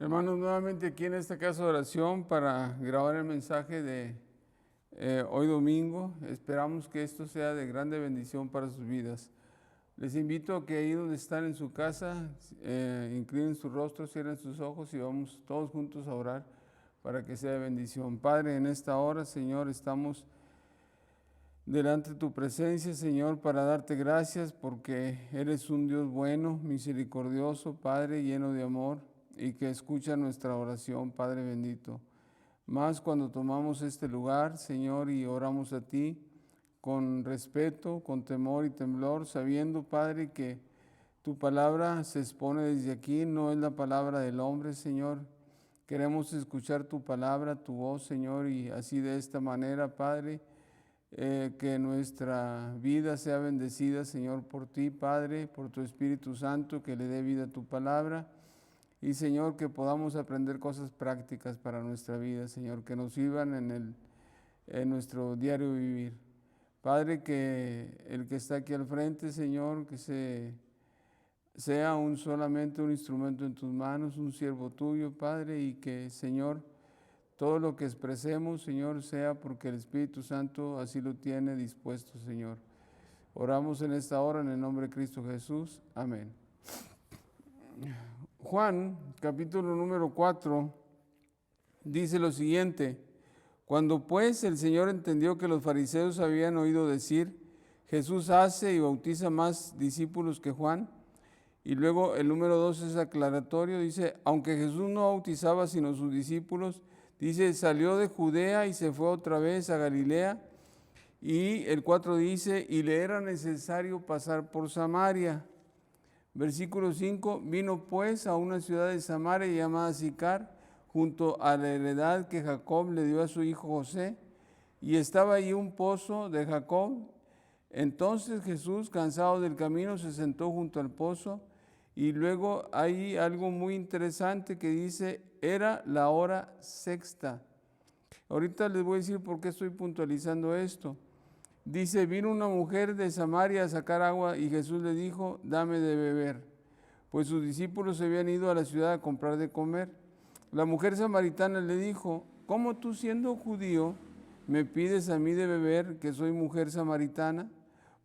Hermanos, nuevamente aquí en esta casa de oración para grabar el mensaje de hoy domingo. Esperamos que esto sea de grande bendición para sus vidas. Les invito a que ahí donde están en su casa, inclinen su rostro, cierren sus ojos y vamos todos juntos a orar para que sea de bendición. Padre, en esta hora, Señor, estamos delante de tu presencia, Señor, para darte gracias porque eres un Dios bueno, misericordioso, Padre, lleno de amor y que escucha nuestra oración, Padre bendito. Más cuando tomamos este lugar, Señor, y oramos a ti con respeto, con temor y temblor, sabiendo, Padre, que tu palabra se expone desde aquí, no es la palabra del hombre, Señor. Queremos escuchar tu palabra, tu voz, Señor, y así de esta manera, Padre, que nuestra vida sea bendecida, Señor, por ti, Padre, por tu Espíritu Santo, que le dé vida a tu palabra. Y, Señor, que podamos aprender cosas prácticas para nuestra vida, Señor, que nos sirvan en nuestro diario vivir. Padre, que el que está aquí al frente, Señor, que sea solamente un instrumento en tus manos, un siervo tuyo, Padre, y que, Señor, todo lo que expresemos, Señor, sea porque el Espíritu Santo así lo tiene dispuesto, Señor. Oramos en esta hora en el nombre de Cristo Jesús. Amén. Juan, capítulo número 4, dice lo siguiente: Cuando pues el Señor entendió que los fariseos habían oído decir, Jesús hace y bautiza más discípulos que Juan, y luego el número 2 es aclaratorio, dice, aunque Jesús no bautizaba sino sus discípulos, dice, salió de Judea y se fue otra vez a Galilea, y el 4 dice, y le era necesario pasar por Samaria. Versículo 5, vino pues a una ciudad de Samaria llamada Sicar, junto a la heredad que Jacob le dio a su hijo José, y estaba allí un pozo de Jacob. Entonces Jesús, cansado del camino, se sentó junto al pozo, y luego hay algo muy interesante que dice, era la hora sexta. Ahorita les voy a decir por qué estoy puntualizando esto. Dice, vino una mujer de Samaria a sacar agua y Jesús le dijo, dame de beber, pues sus discípulos se habían ido a la ciudad a comprar de comer. La mujer samaritana le dijo, ¿cómo tú siendo judío me pides a mí de beber, que soy mujer samaritana?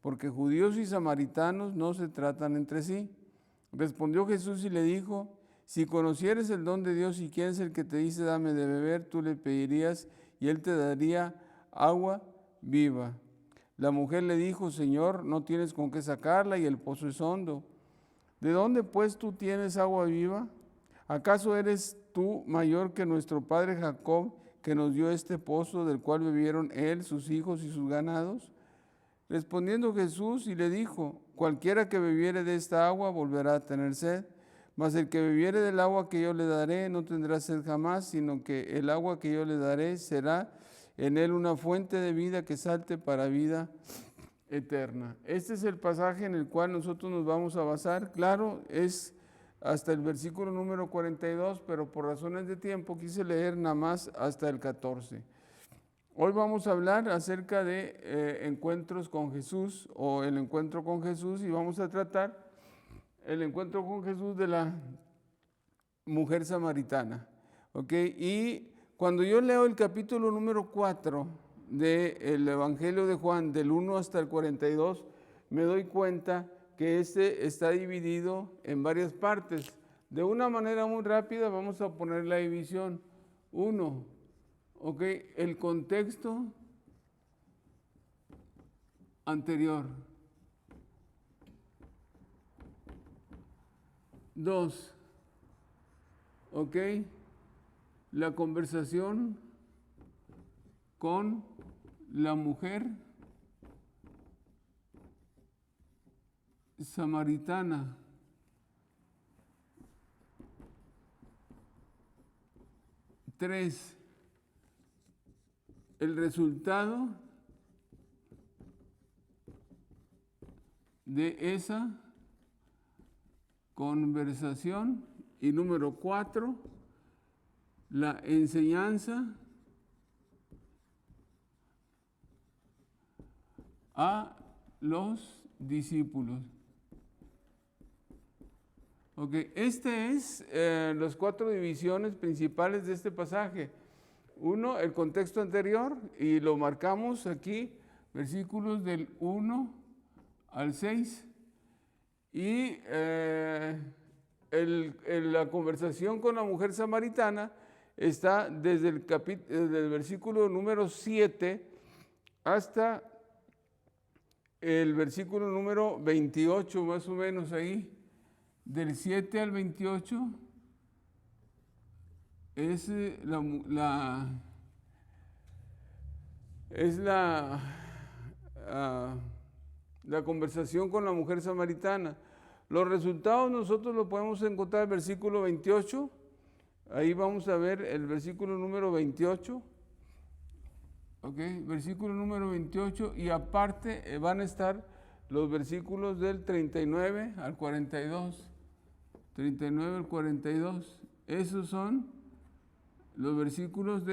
Porque judíos y samaritanos no se tratan entre sí. Respondió Jesús y le dijo, si conocieres el don de Dios y quién es el que te dice dame de beber, tú le pedirías y él te daría agua viva. La mujer le dijo, Señor, no tienes con qué sacarla y el pozo es hondo. ¿De dónde pues tú tienes agua viva? ¿Acaso eres tú mayor que nuestro padre Jacob, que nos dio este pozo del cual bebieron él, sus hijos y sus ganados? Respondiendo Jesús y le dijo, cualquiera que bebiere de esta agua volverá a tener sed, mas el que bebiere del agua que yo le daré no tendrá sed jamás, sino que el agua que yo le daré será en él una fuente de vida que salte para vida eterna. Este es el pasaje en el cual nosotros nos vamos a basar. Claro, es hasta el versículo número 42, pero por razones de tiempo quise leer nada más hasta el 14. Hoy vamos a hablar acerca de encuentros con Jesús o el encuentro con Jesús y vamos a tratar el encuentro con Jesús de la mujer samaritana. ¿Ok? Y cuando yo leo el capítulo número 4 del Evangelio de Juan, del 1 hasta el 42, me doy cuenta que este está dividido en varias partes. De una manera muy rápida vamos a poner la división. 1, ¿ok? El contexto anterior. 2, ¿ok? La conversación con la mujer samaritana. 3, el resultado de esa conversación. Y número 4, la enseñanza a los discípulos. Ok, este es las 4 divisiones principales de este pasaje. Uno, el contexto anterior, y lo marcamos aquí, versículos del 1 al 6. Y la conversación con la mujer samaritana está desde el versículo número 7 hasta el versículo número 28, más o menos ahí. Del 7 al 28 es la conversación con la mujer samaritana. Los resultados nosotros lo podemos encontrar en el versículo 28. Ahí vamos a ver el versículo número 28. Ok, versículo número 28. Y aparte van a estar los versículos del 39 al 42. 39 al 42. Esos son los versículos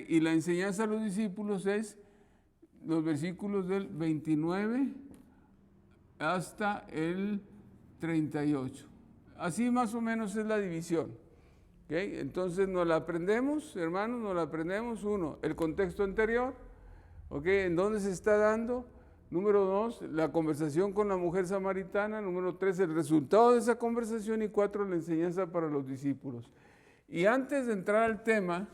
y la enseñanza a los discípulos es los versículos del 29 hasta el 38. Así más o menos es la división. Entonces nos la aprendemos, hermanos, nos la aprendemos. 1, el contexto anterior, en dónde se está dando. Número 2, la conversación con la mujer samaritana. Número 3, el resultado de esa conversación. Y 4, la enseñanza para los discípulos. Y antes de entrar al tema,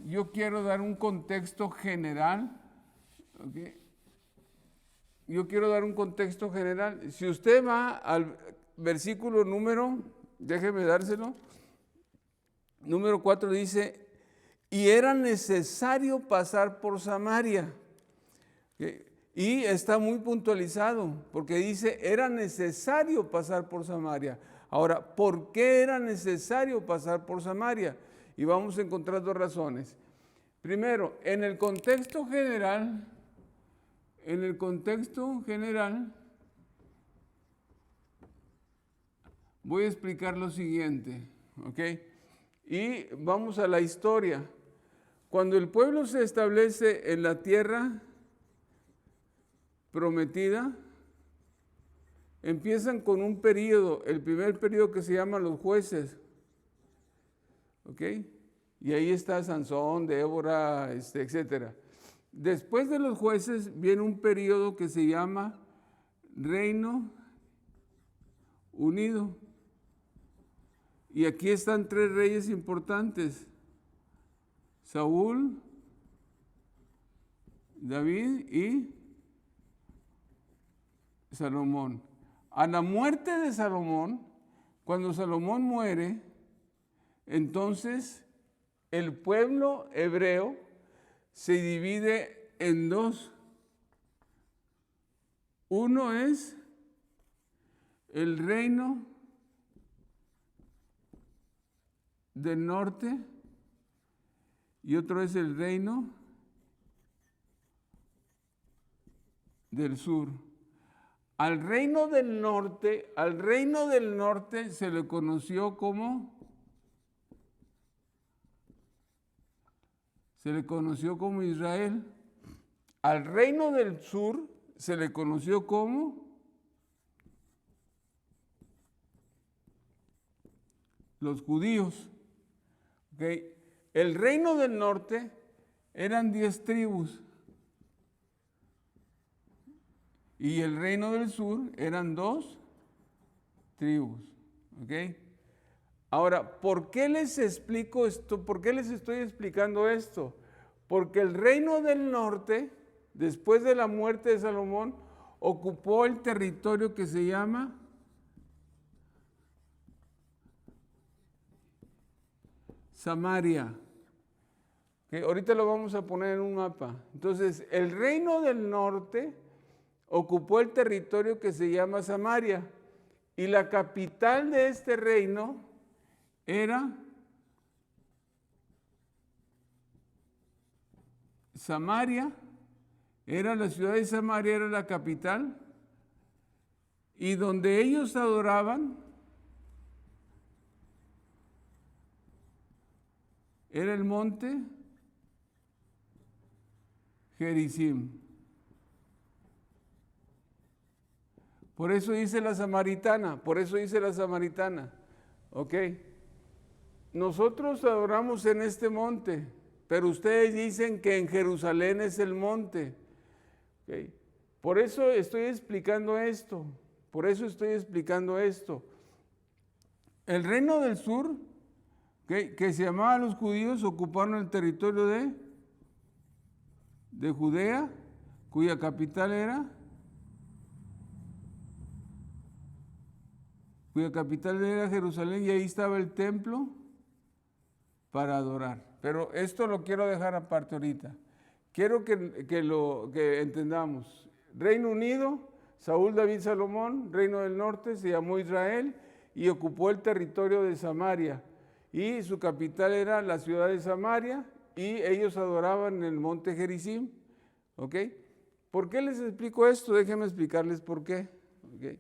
yo quiero dar un contexto general. Yo quiero dar un contexto general. Si usted va al versículo déjeme dárselo, número 4 dice, y era necesario pasar por Samaria. Y está muy puntualizado, porque dice, era necesario pasar por Samaria. Ahora, ¿por qué era necesario pasar por Samaria? Y vamos a encontrar 2 razones. Primero, en el contexto general, voy a explicar lo siguiente, Y vamos a la historia. Cuando el pueblo se establece en la tierra prometida, empiezan con un periodo, el primer periodo que se llama los jueces, y ahí está Sansón, Débora, etcétera. Después de los jueces viene un periodo que se llama Reino Unido, y aquí están 3 reyes importantes: Saúl, David y Salomón. A la muerte de Salomón, cuando Salomón muere, entonces el pueblo hebreo se divide en 2. Uno es el reino del norte y otro es el reino del sur. Al reino del norte se le conoció como Israel. Al reino del sur se le conoció como los judíos. El reino del norte eran 10 tribus. Y el reino del sur eran 2 tribus. Ahora, ¿por qué les explico esto? ¿Por qué les estoy explicando esto? Porque el reino del norte, después de la muerte de Salomón, ocupó el territorio que se llama Samaria. Ahorita lo vamos a poner en un mapa. Entonces, el reino del norte ocupó el territorio que se llama Samaria, y la capital de este reino era Samaria, la ciudad de Samaria era la capital, y donde ellos adoraban era el monte Gerizim. Por eso dice la samaritana, ¿ok? Nosotros adoramos en este monte, pero ustedes dicen que en Jerusalén es el monte. ¿Ok? Por eso estoy explicando esto, El reino del sur, que se llamaba los judíos, ocuparon el territorio de Judea, cuya capital era Jerusalén, y ahí estaba el templo para adorar. Pero esto lo quiero dejar aparte ahorita. Quiero que entendamos. Reino Unido, Saúl, David, Salomón, Reino del Norte, se llamó Israel y ocupó el territorio de Samaria. Y su capital era la ciudad de Samaria y ellos adoraban en el monte Gerizim. ¿Ok? ¿Por qué les explico esto? Déjenme explicarles por qué. ¿Ok?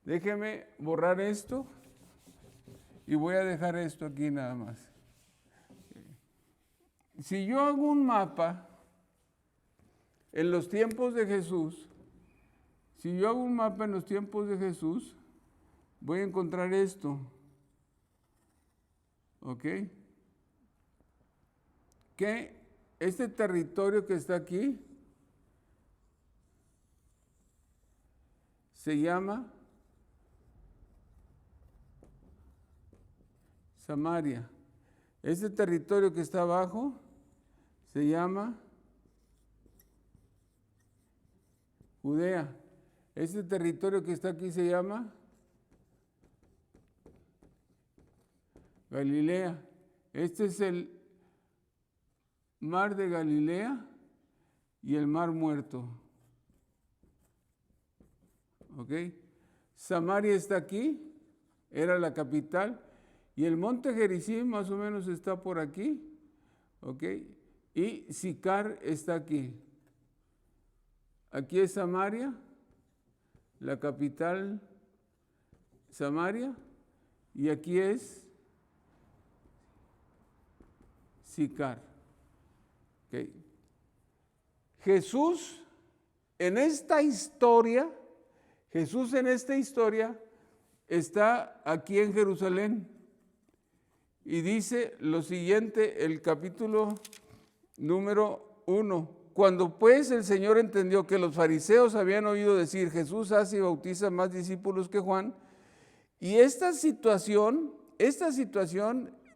Déjenme borrar esto y voy a dejar esto aquí nada más. Si yo hago un mapa en los tiempos de Jesús, voy a encontrar esto. ¿Ok? Que este territorio que está aquí se llama Samaria. Este territorio que está abajo se llama Judea. Este territorio que está aquí se llama Galilea. Este es el mar de Galilea y el mar Muerto. ¿Ok? Samaria está aquí, era la capital, y el monte Gerizim más o menos está por aquí. ¿Ok? Y Sicar está aquí. Aquí es Samaria, la capital Samaria, y aquí es Sicar. ¿Okay? Jesús en esta historia está aquí en Jerusalén y dice lo siguiente, el capítulo número 1. Cuando pues el Señor entendió que los fariseos habían oído decir, Jesús hace y bautiza más discípulos que Juan, y esta situación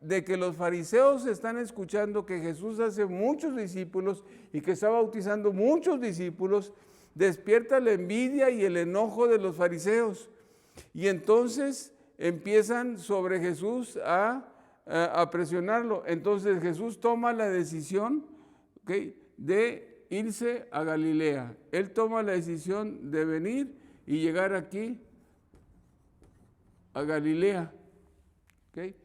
de que los fariseos están escuchando que Jesús hace muchos discípulos y que está bautizando muchos discípulos, despierta la envidia y el enojo de los fariseos. Y entonces empiezan sobre Jesús a presionarlo. Entonces Jesús toma la decisión, ¿okay?, de irse a Galilea. Él toma la decisión de venir y llegar aquí a Galilea. ¿Okay?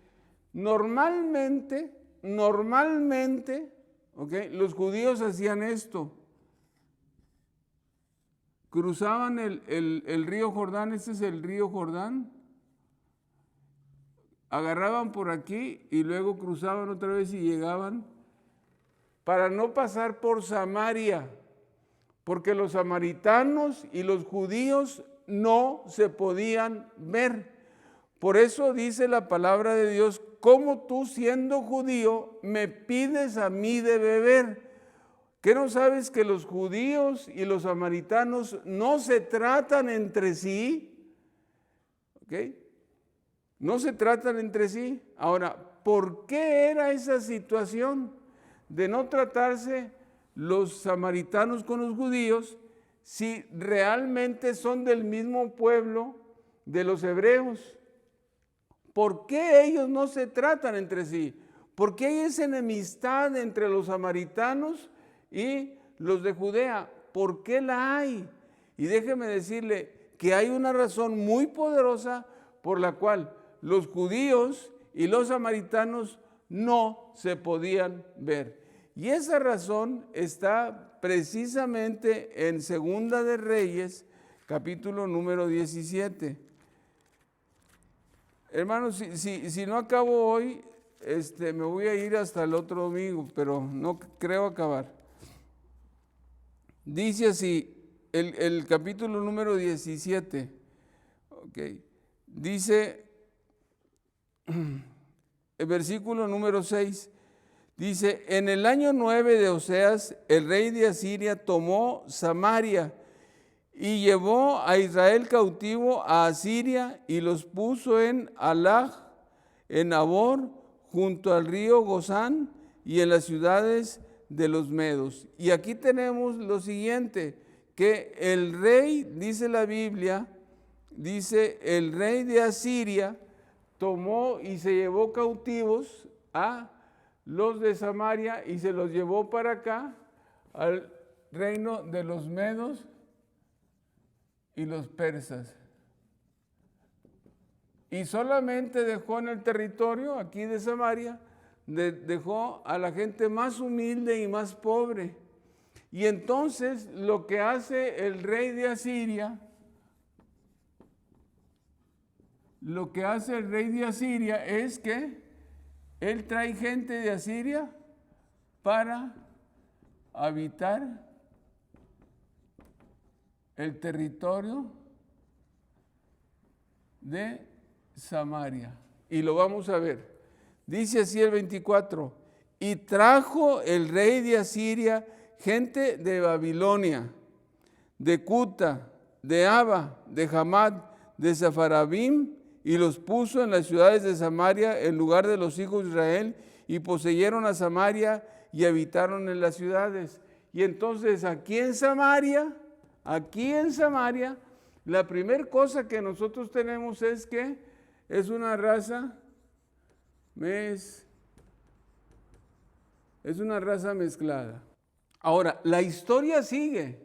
Normalmente, ¿okay?, los judíos hacían esto. Cruzaban el río Jordán, este es el río Jordán. Agarraban por aquí y luego cruzaban otra vez y llegaban para no pasar por Samaria, porque los samaritanos y los judíos no se podían ver. Por eso dice la palabra de Dios, ¿cómo tú siendo judío me pides a mí de beber? ¿Qué no sabes que los judíos y los samaritanos no se tratan entre sí? ¿Ok? No se tratan entre sí. Ahora, ¿por qué era esa situación de no tratarse los samaritanos con los judíos si realmente son del mismo pueblo de los hebreos? ¿Por qué ellos no se tratan entre sí? ¿Por qué hay esa enemistad entre los samaritanos y los de Judea? ¿Por qué la hay? Y déjeme decirle que hay una razón muy poderosa por la cual los judíos y los samaritanos no se podían ver. Y esa razón está precisamente en Segunda de Reyes, capítulo número 17. Hermanos, si no acabo hoy, me voy a ir hasta el otro domingo, pero no creo acabar. Dice así, el capítulo número 17 Ok. Dice, el versículo número 6, dice, en el año 9 de Oseas, el rey de Asiria tomó Samaria y llevó a Israel cautivo a Asiria y los puso en Halah, en Habor, junto al río Gozán y en las ciudades de los medos. Y aquí tenemos lo siguiente, que el rey, dice la Biblia, dice, el rey de Asiria tomó y se llevó cautivos a los de Samaria y se los llevó para acá, al reino de los medos y los persas. Y solamente dejó en el territorio aquí de Samaria, dejó a la gente más humilde y más pobre. Y entonces lo que hace el rey de Asiria, es que él trae gente de Asiria para habitar el territorio de Samaria. Y lo vamos a ver. Dice así el 24, y trajo el rey de Asiria gente de Babilonia, de Cuta, de Aba, de Hamad, de Safarabim, y los puso en las ciudades de Samaria en lugar de los hijos de Israel, y poseyeron a Samaria y habitaron en las ciudades. Y entonces aquí en Samaria, la primera cosa que nosotros tenemos es que es una raza mezclada. Ahora, la historia sigue,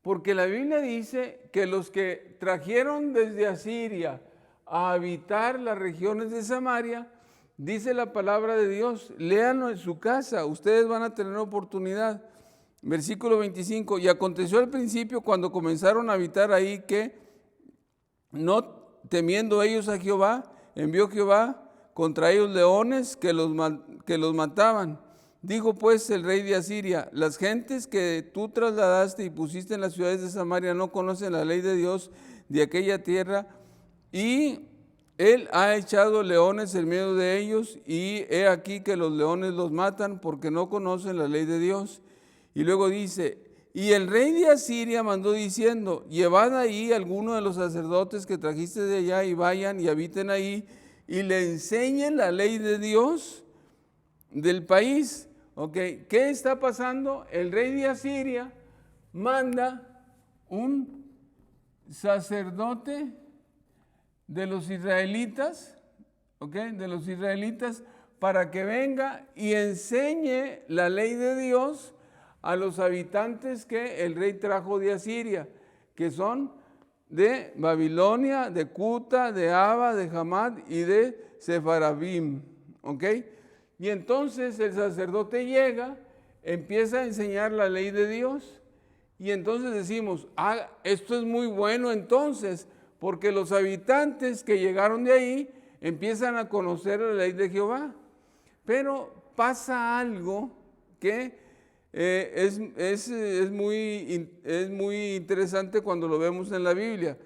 porque la Biblia dice que los que trajeron desde Asiria a habitar las regiones de Samaria, dice la palabra de Dios, léanlo en su casa, ustedes van a tener oportunidad. Versículo 25, y aconteció al principio cuando comenzaron a habitar ahí que, no temiendo ellos a Jehová, envió Jehová contra ellos leones que los mataban. Dijo pues el rey de Asiria, las gentes que tú trasladaste y pusiste en las ciudades de Samaria no conocen la ley de Dios de aquella tierra, y él ha echado leones en medio de ellos, y he aquí que los leones los matan porque no conocen la ley de Dios. Y luego dice, y el rey de Asiria mandó diciendo, llevad ahí alguno de los sacerdotes que trajiste de allá y vayan y habiten ahí y le enseñen la ley de Dios del país. Okay. ¿Qué está pasando? El rey de Asiria manda un sacerdote de los israelitas, para que venga y enseñe la ley de Dios a los habitantes que el rey trajo de Asiria, que son de Babilonia, de Cuta, de Aba, de Hamad y de Sefarabim. Y entonces el sacerdote llega, empieza a enseñar la ley de Dios, y entonces decimos, esto es muy bueno entonces, porque los habitantes que llegaron de ahí empiezan a conocer la ley de Jehová. Pero pasa algo que es muy interesante cuando lo vemos en la Biblia.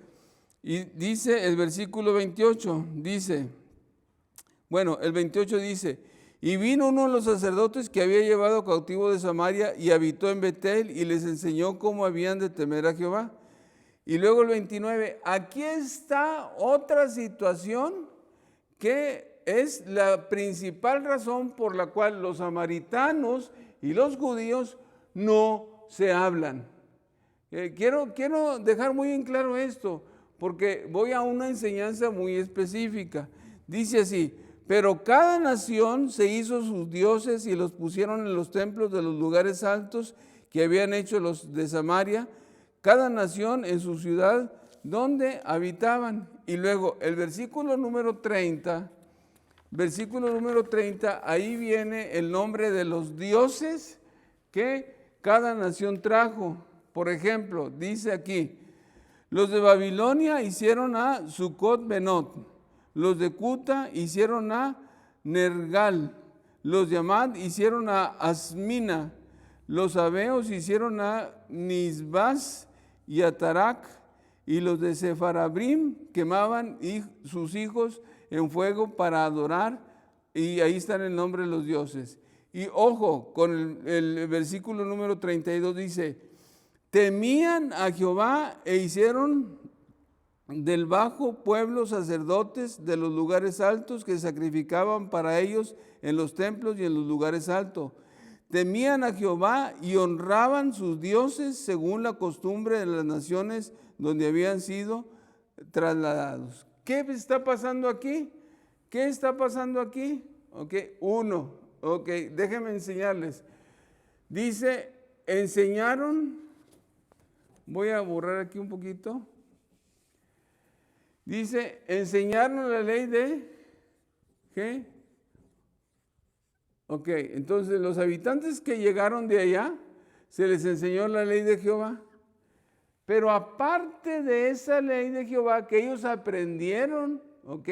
Y dice el versículo 28, el 28 dice, y vino uno de los sacerdotes que había llevado cautivo de Samaria y habitó en Betel y les enseñó cómo habían de temer a Jehová. Y luego el 29, aquí está otra situación que es la principal razón por la cual los samaritanos y los judíos no se hablan. Quiero dejar muy en claro esto, porque voy a una enseñanza muy específica. Dice así, pero cada nación se hizo sus dioses y los pusieron en los templos de los lugares altos que habían hecho los de Samaria, cada nación en su ciudad donde habitaban. Y luego el versículo número 30, ahí viene el nombre de los dioses que cada nación trajo. Por ejemplo, dice aquí, los de Babilonia hicieron a Sucot Benot, los de Cuta hicieron a Nergal, los de Amad hicieron a Asmina, los sabeos hicieron a Nisbas y a Tarak, y los de Sefarabrim quemaban sus hijos en fuego para adorar, y ahí están el nombre de los dioses. Y ojo, con el versículo número 32 dice, temían a Jehová e hicieron del bajo pueblo sacerdotes de los lugares altos que sacrificaban para ellos en los templos y en los lugares altos. Temían a Jehová y honraban sus dioses según la costumbre de las naciones donde habían sido trasladados. ¿Qué está pasando aquí? ¿Qué está pasando aquí? Ok, déjenme enseñarles. Dice, enseñaron, voy a borrar aquí un poquito. Dice, enseñaron la ley de, ¿qué? Ok, entonces los habitantes que llegaron de allá, se les enseñó la ley de Jehová. Pero aparte de esa ley de Jehová que ellos aprendieron, ok,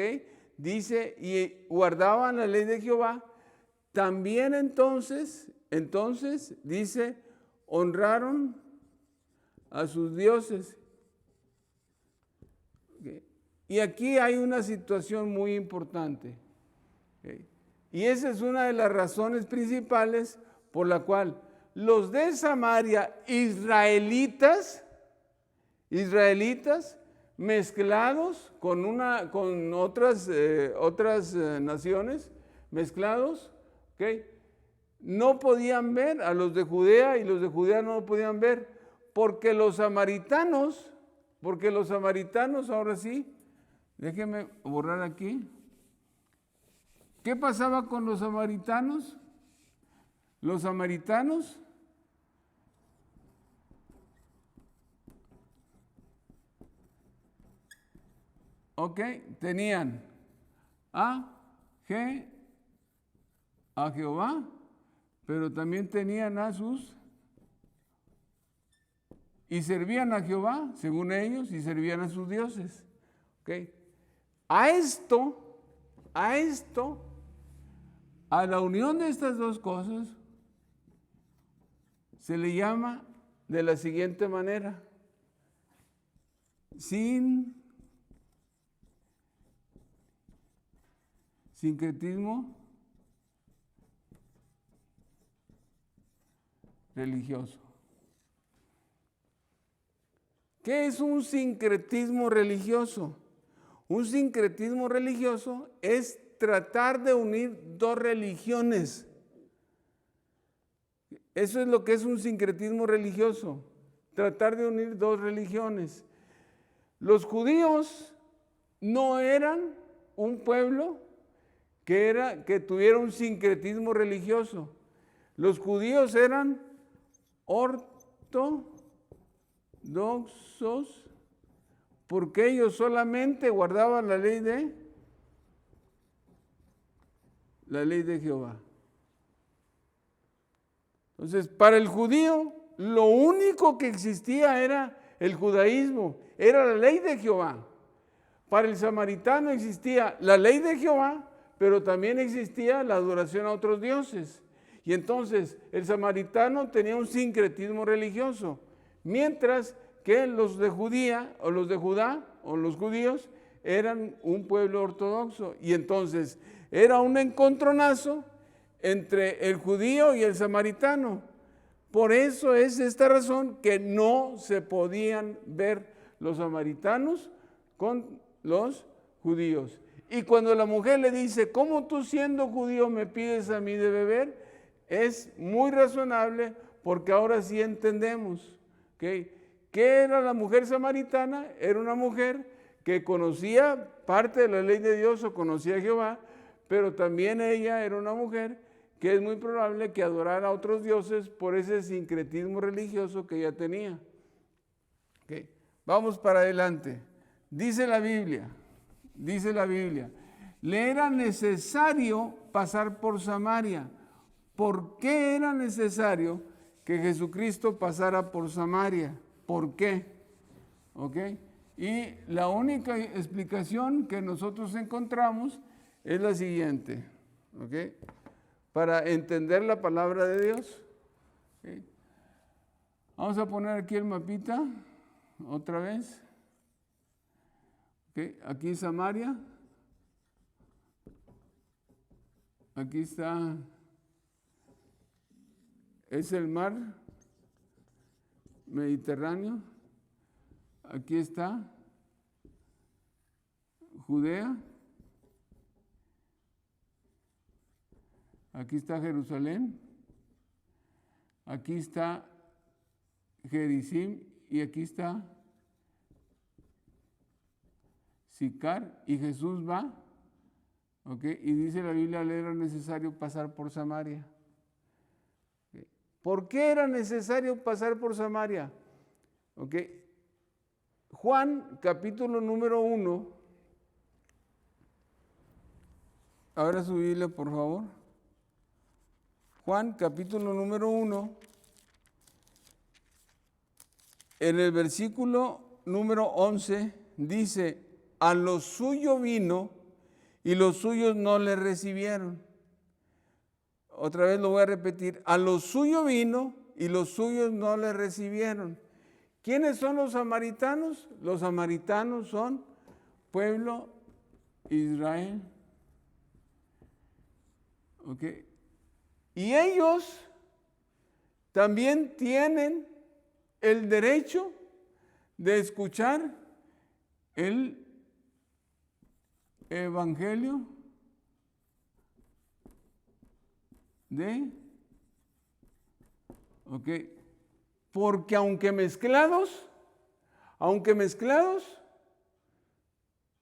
dice, y guardaban la ley de Jehová, también entonces, dice, honraron a sus dioses. Okay. Y aquí hay una situación muy importante. Okay. Y esa es una de las razones principales por la cual los de Samaria, israelitas, mezclados con otras naciones, mezclados, ¿okay? No podían ver a los de Judea y los de Judea no lo podían ver, porque los samaritanos, ahora sí, déjenme borrar aquí. ¿Qué pasaba con los samaritanos? Los samaritanos tenían a Jehová, pero también tenían a sus, y servían a Jehová, según ellos, y servían a sus dioses. Okay. A la unión de estas dos cosas, se le llama de la siguiente manera: sincretismo religioso. ¿Qué es un sincretismo religioso? Un sincretismo religioso es tratar de unir dos religiones. Eso es lo que es un sincretismo religioso, tratar de unir dos religiones. Los judíos no eran un pueblo que tuviera un sincretismo religioso. Los judíos eran ortodoxos porque ellos solamente guardaban la ley de Jehová. Entonces, para el judío, lo único que existía era el judaísmo, era la ley de Jehová. Para el samaritano existía la ley de Jehová, pero también existía la adoración a otros dioses. Y entonces, el samaritano tenía un sincretismo religioso, mientras que los de Judá, o los judíos, eran un pueblo ortodoxo. Y entonces, era un encontronazo entre el judío y el samaritano. Por eso es esta razón que no se podían ver los samaritanos con los judíos. Y cuando la mujer le dice, ¿cómo tú siendo judío me pides a mí de beber? Es muy razonable porque ahora sí entendemos. ¿Okay? ¿Qué era la mujer samaritana? Era una mujer que conocía parte de la ley de Dios o conocía a Jehová, pero también ella era una mujer que es muy probable que adorara a otros dioses por ese sincretismo religioso que ella tenía. Okay. Vamos para adelante. Dice la Biblia, le era necesario pasar por Samaria. ¿Por qué era necesario que Jesucristo pasara por Samaria? ¿Por qué? ¿Okay? Y la única explicación que nosotros encontramos es la siguiente. ¿Okay? Para entender la palabra de Dios. ¿Okay? Vamos a poner aquí el mapita, otra vez. Aquí Samaria. Aquí está, es el mar Mediterráneo. Aquí está Judea. Aquí está Jerusalén. Aquí está Gerizim y aquí está Sicar. Y Jesús va. Y dice la Biblia, le era necesario pasar por Samaria. ¿Por qué era necesario pasar por Samaria? Juan, capítulo número 1. Ahora su Biblia, por favor. Juan, capítulo número 1. En el versículo número 11 dice, a lo suyo vino y los suyos no le recibieron. Otra vez lo voy a repetir. A lo suyo vino y los suyos no le recibieron. ¿Quiénes son los samaritanos? Los samaritanos son pueblo Israel. Y ellos también tienen el derecho de escuchar el Evangelio porque aunque mezclados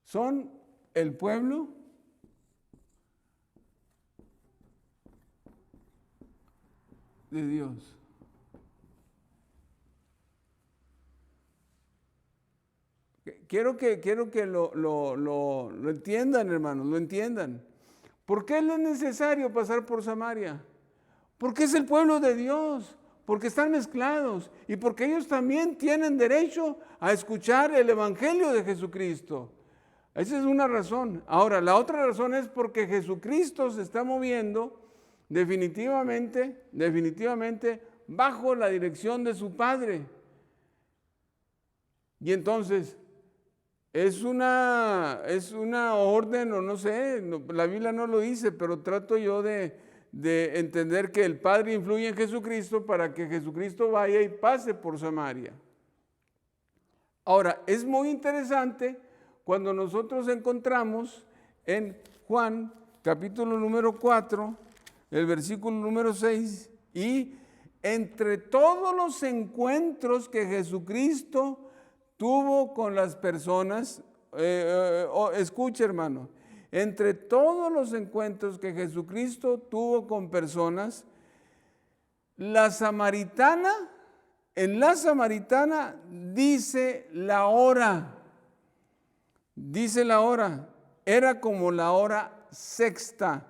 son el pueblo de Dios. Quiero que lo entiendan, hermanos, lo entiendan. ¿Por qué es necesario pasar por Samaria? Porque es el pueblo de Dios, porque están mezclados y porque ellos también tienen derecho a escuchar el Evangelio de Jesucristo. Esa es una razón. Ahora, la otra razón es porque Jesucristo se está moviendo definitivamente bajo la dirección de su Padre. Y entonces, es una orden, o no sé, la Biblia no lo dice, pero trato yo de entender que el Padre influye en Jesucristo para que Jesucristo vaya y pase por Samaria. Ahora, es muy interesante cuando nosotros encontramos en Juan, capítulo número 4, el versículo número 6, y entre todos los encuentros que Jesucristo tuvo con las personas, escuche hermano, entre todos los encuentros que Jesucristo tuvo con personas, en la samaritana dice la hora, era como la hora sexta,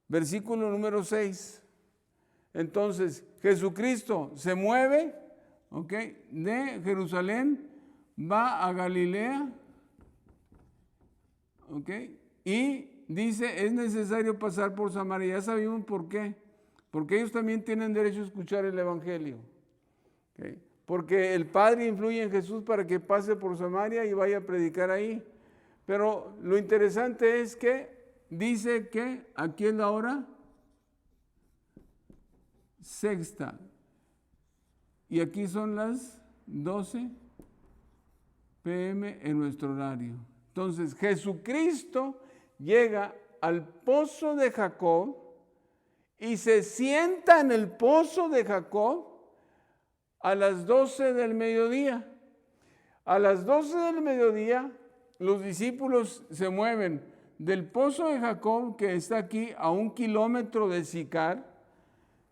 versículo número 6. Entonces, Jesucristo se mueve, de Jerusalén, va a Galilea, y dice, es necesario pasar por Samaria. Ya sabemos por qué. Porque ellos también tienen derecho a escuchar el Evangelio. Porque el Padre influye en Jesús para que pase por Samaria y vaya a predicar ahí. Pero lo interesante es que dice que aquí es la hora sexta. Y aquí son las 12 p.m. en nuestro horario. Entonces, Jesucristo llega al pozo de Jacob y se sienta en el pozo de Jacob a las 12 del mediodía. A las 12 del mediodía, los discípulos se mueven del pozo de Jacob, que está aquí a 1 kilómetro de Sicar.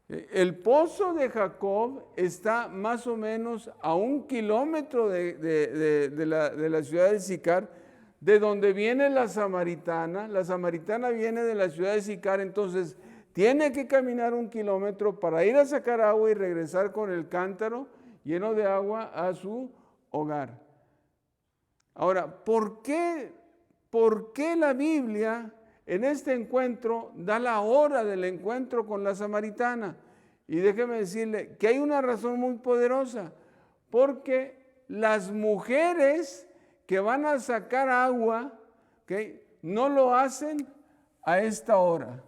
El pozo de Jacob está más o menos a 1 kilómetro de la ciudad de Sicar, de donde viene la samaritana. La samaritana viene de la ciudad de Sicar, entonces tiene que caminar 1 kilómetro para ir a sacar agua y regresar con el cántaro lleno de agua a su hogar. Ahora, ¿por qué la Biblia en este encuentro da la hora del encuentro con la samaritana? Y déjeme decirle que hay una razón muy poderosa, porque las mujeres que van a sacar agua, ¿okay? No lo hacen a esta hora.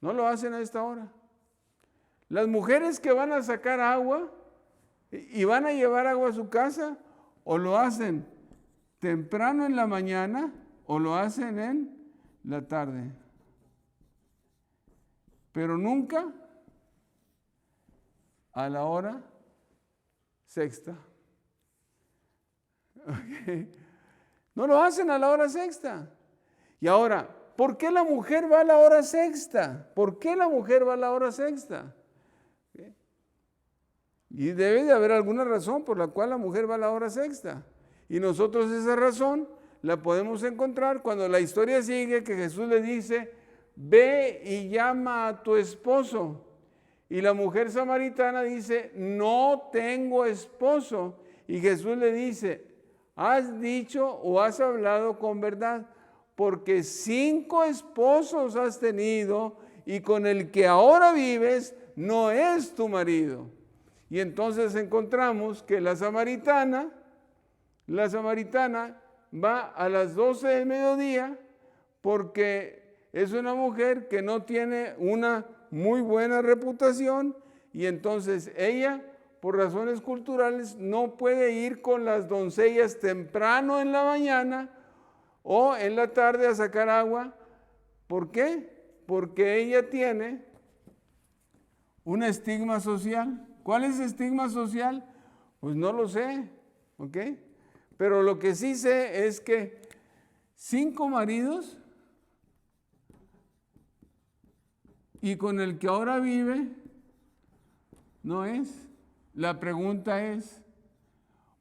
No lo hacen a esta hora. Las mujeres que van a sacar agua y van a llevar agua a su casa, o lo hacen temprano en la mañana o lo hacen en la tarde. Pero nunca a la hora sexta. Okay. No lo hacen a la hora sexta. Y ahora, ¿por qué la mujer va a la hora sexta? ¿Por qué la mujer va a la hora sexta? Okay. Y debe de haber alguna razón por la cual la mujer va a la hora sexta. Y nosotros esa razón la podemos encontrar cuando la historia sigue, que Jesús le dice, ve y llama a tu esposo. Y la mujer samaritana dice, no tengo esposo. Y Jesús le dice, has dicho o has hablado con verdad, porque 5 esposos has tenido y con el que ahora vives no es tu marido. Y entonces encontramos que la samaritana va a las 12 del mediodía porque es una mujer que no tiene una muy buena reputación y entonces ella, por razones culturales, no puede ir con las doncellas temprano en la mañana o en la tarde a sacar agua. ¿Por qué? Porque ella tiene un estigma social. ¿Cuál es el estigma social? Pues no lo sé, ¿ok? Pero lo que sí sé es que 5 maridos y con el que ahora vive no es. La pregunta es,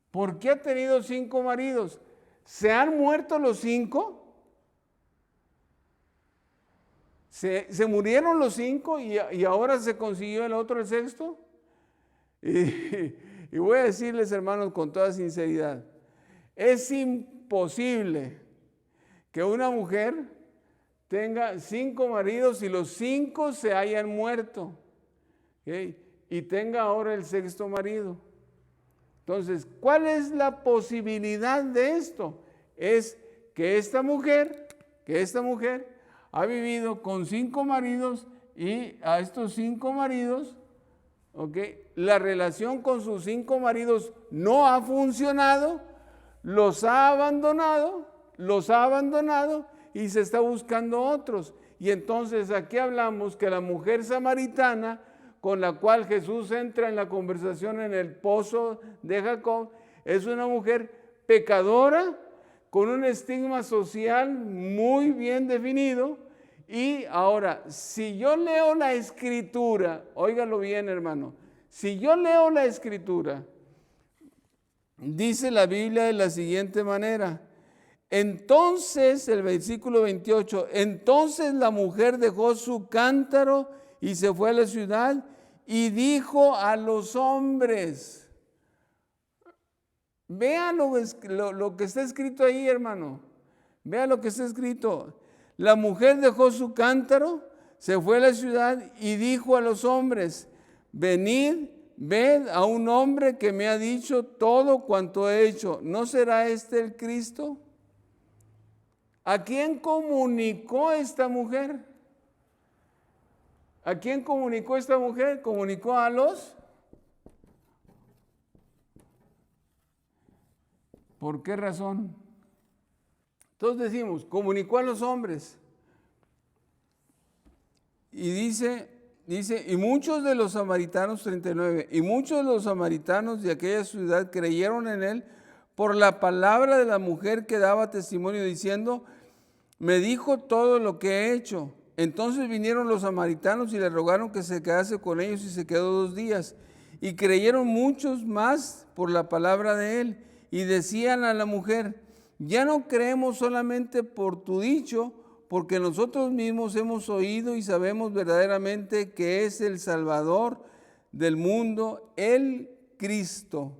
¿por qué ha tenido 5 maridos? ¿Se han muerto los 5? ¿Se murieron los 5 y ahora se consiguió el otro, el sexto? Y voy a decirles, hermanos, con toda sinceridad, es imposible que una mujer tenga 5 maridos y los 5 se hayan muerto, ¿okay? Y tenga ahora el sexto marido. Entonces, ¿cuál es la posibilidad de esto? Es que esta mujer ha vivido con 5 maridos y a estos 5 maridos, ¿okay? La relación con sus 5 maridos no ha funcionado, los ha abandonado y se está buscando otros. Y entonces aquí hablamos que la mujer samaritana con la cual Jesús entra en la conversación en el pozo de Jacob es una mujer pecadora con un estigma social muy bien definido. Y ahora, si yo leo la escritura, óigalo bien, hermano, si yo leo la escritura, dice la Biblia de la siguiente manera. Entonces, el versículo 28, entonces la mujer dejó su cántaro y se fue a la ciudad y dijo a los hombres. Vean lo que está escrito ahí, hermano. Vean lo que está escrito. La mujer dejó su cántaro, se fue a la ciudad y dijo a los hombres, venid, ved a un hombre que me ha dicho todo cuanto he hecho. ¿No será este el Cristo? ¿A quién comunicó esta mujer? ¿A quién comunicó esta mujer? Comunicó a los... ¿Por qué razón? Entonces decimos, comunicó a los hombres. Y dice, y muchos de los samaritanos, 39, y muchos de los samaritanos de aquella ciudad creyeron en él por la palabra de la mujer que daba testimonio diciendo, me dijo todo lo que he hecho. Entonces vinieron los samaritanos y le rogaron que se quedase con ellos y se quedó 2 días. Y creyeron muchos más por la palabra de él. Y decían a la mujer, ya no creemos solamente por tu dicho, porque nosotros mismos hemos oído y sabemos verdaderamente que es el Salvador del mundo, el Cristo.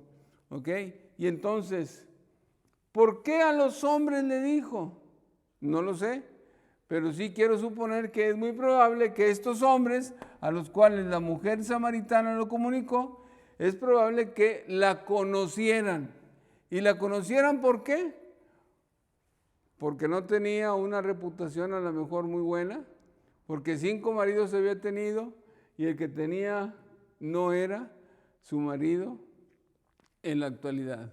¿Ok? Y entonces, ¿por qué a los hombres le dijo? No lo sé, pero sí quiero suponer que es muy probable que estos hombres, a los cuales la mujer samaritana lo comunicó, es probable que la conocieran. Y la conocieran, ¿por qué? Porque no tenía una reputación a lo mejor muy buena, porque 5 maridos había tenido y el que tenía no era su marido en la actualidad.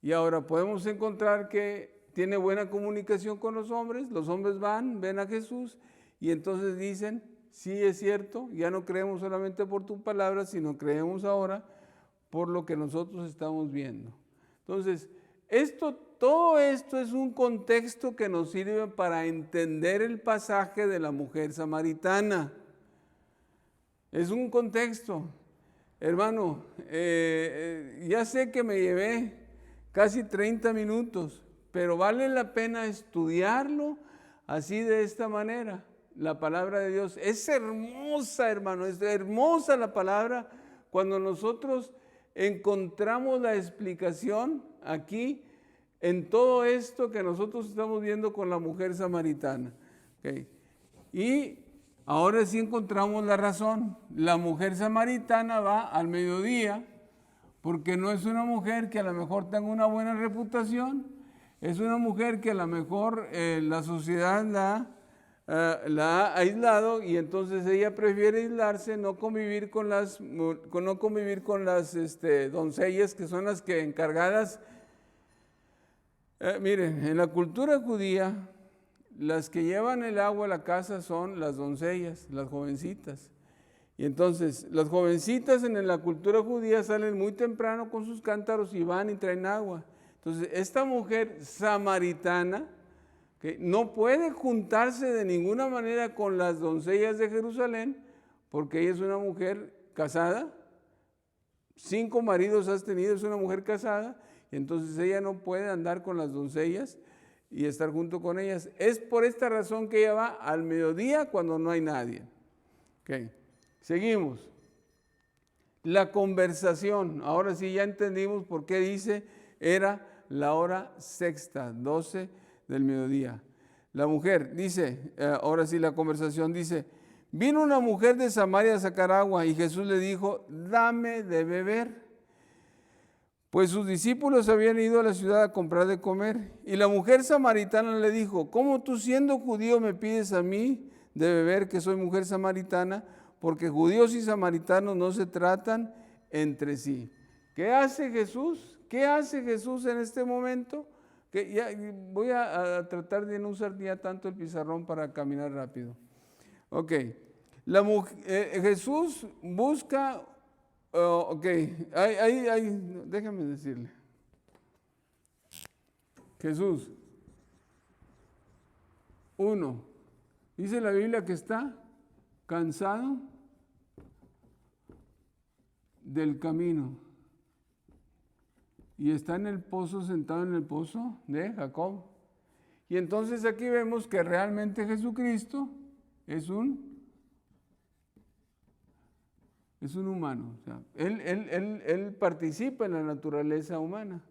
Y ahora podemos encontrar que tiene buena comunicación con los hombres van, ven a Jesús y entonces dicen, sí es cierto, ya no creemos solamente por tu palabra, sino creemos ahora por lo que nosotros estamos viendo. Entonces, todo esto es un contexto que nos sirve para entender el pasaje de la mujer samaritana. Es un contexto. Hermano, ya sé que me llevé casi 30 minutos, pero vale la pena estudiarlo así de esta manera. La palabra de Dios es hermosa, hermano, es hermosa la palabra cuando nosotros encontramos la explicación aquí en todo esto que nosotros estamos viendo con la mujer samaritana. ¿Okay? Y ahora sí encontramos la razón. La mujer samaritana va al mediodía porque no es una mujer que a lo mejor tenga una buena reputación, es una mujer que a lo mejor la sociedad la ha aislado y entonces ella prefiere aislarse, no convivir con las doncellas que son las que encargadas. Miren, en la cultura judía, las que llevan el agua a la casa son las doncellas, las jovencitas. Y entonces, las jovencitas en la cultura judía salen muy temprano con sus cántaros y van y traen agua. Entonces, esta mujer samaritana, que no puede juntarse de ninguna manera con las doncellas de Jerusalén, porque ella es una mujer casada, 5 maridos has tenido, es una mujer casada, y entonces ella no puede andar con las doncellas y estar junto con ellas. Es por esta razón que ella va al mediodía cuando no hay nadie. Okay. Seguimos. La conversación. Ahora sí ya entendimos por qué dice era la hora sexta, 12 del mediodía. La mujer dice, ahora sí la conversación dice, vino una mujer de Samaria a sacar agua y Jesús le dijo, dame de beber. Pues sus discípulos habían ido a la ciudad a comprar de comer. Y la mujer samaritana le dijo, ¿cómo tú siendo judío me pides a mí de beber que soy mujer samaritana? Porque judíos y samaritanos no se tratan entre sí. ¿Qué hace Jesús? ¿Qué hace Jesús en este momento? Que ya, voy a tratar de no usar ya tanto el pizarrón para caminar rápido. Ok. Jesús busca... ok, déjame decirle. Jesús, 1, dice la Biblia que está cansado del camino y está en el pozo, sentado en el pozo de Jacob. Y entonces aquí vemos que realmente Jesucristo es un humano, o sea, él participa en la naturaleza humana.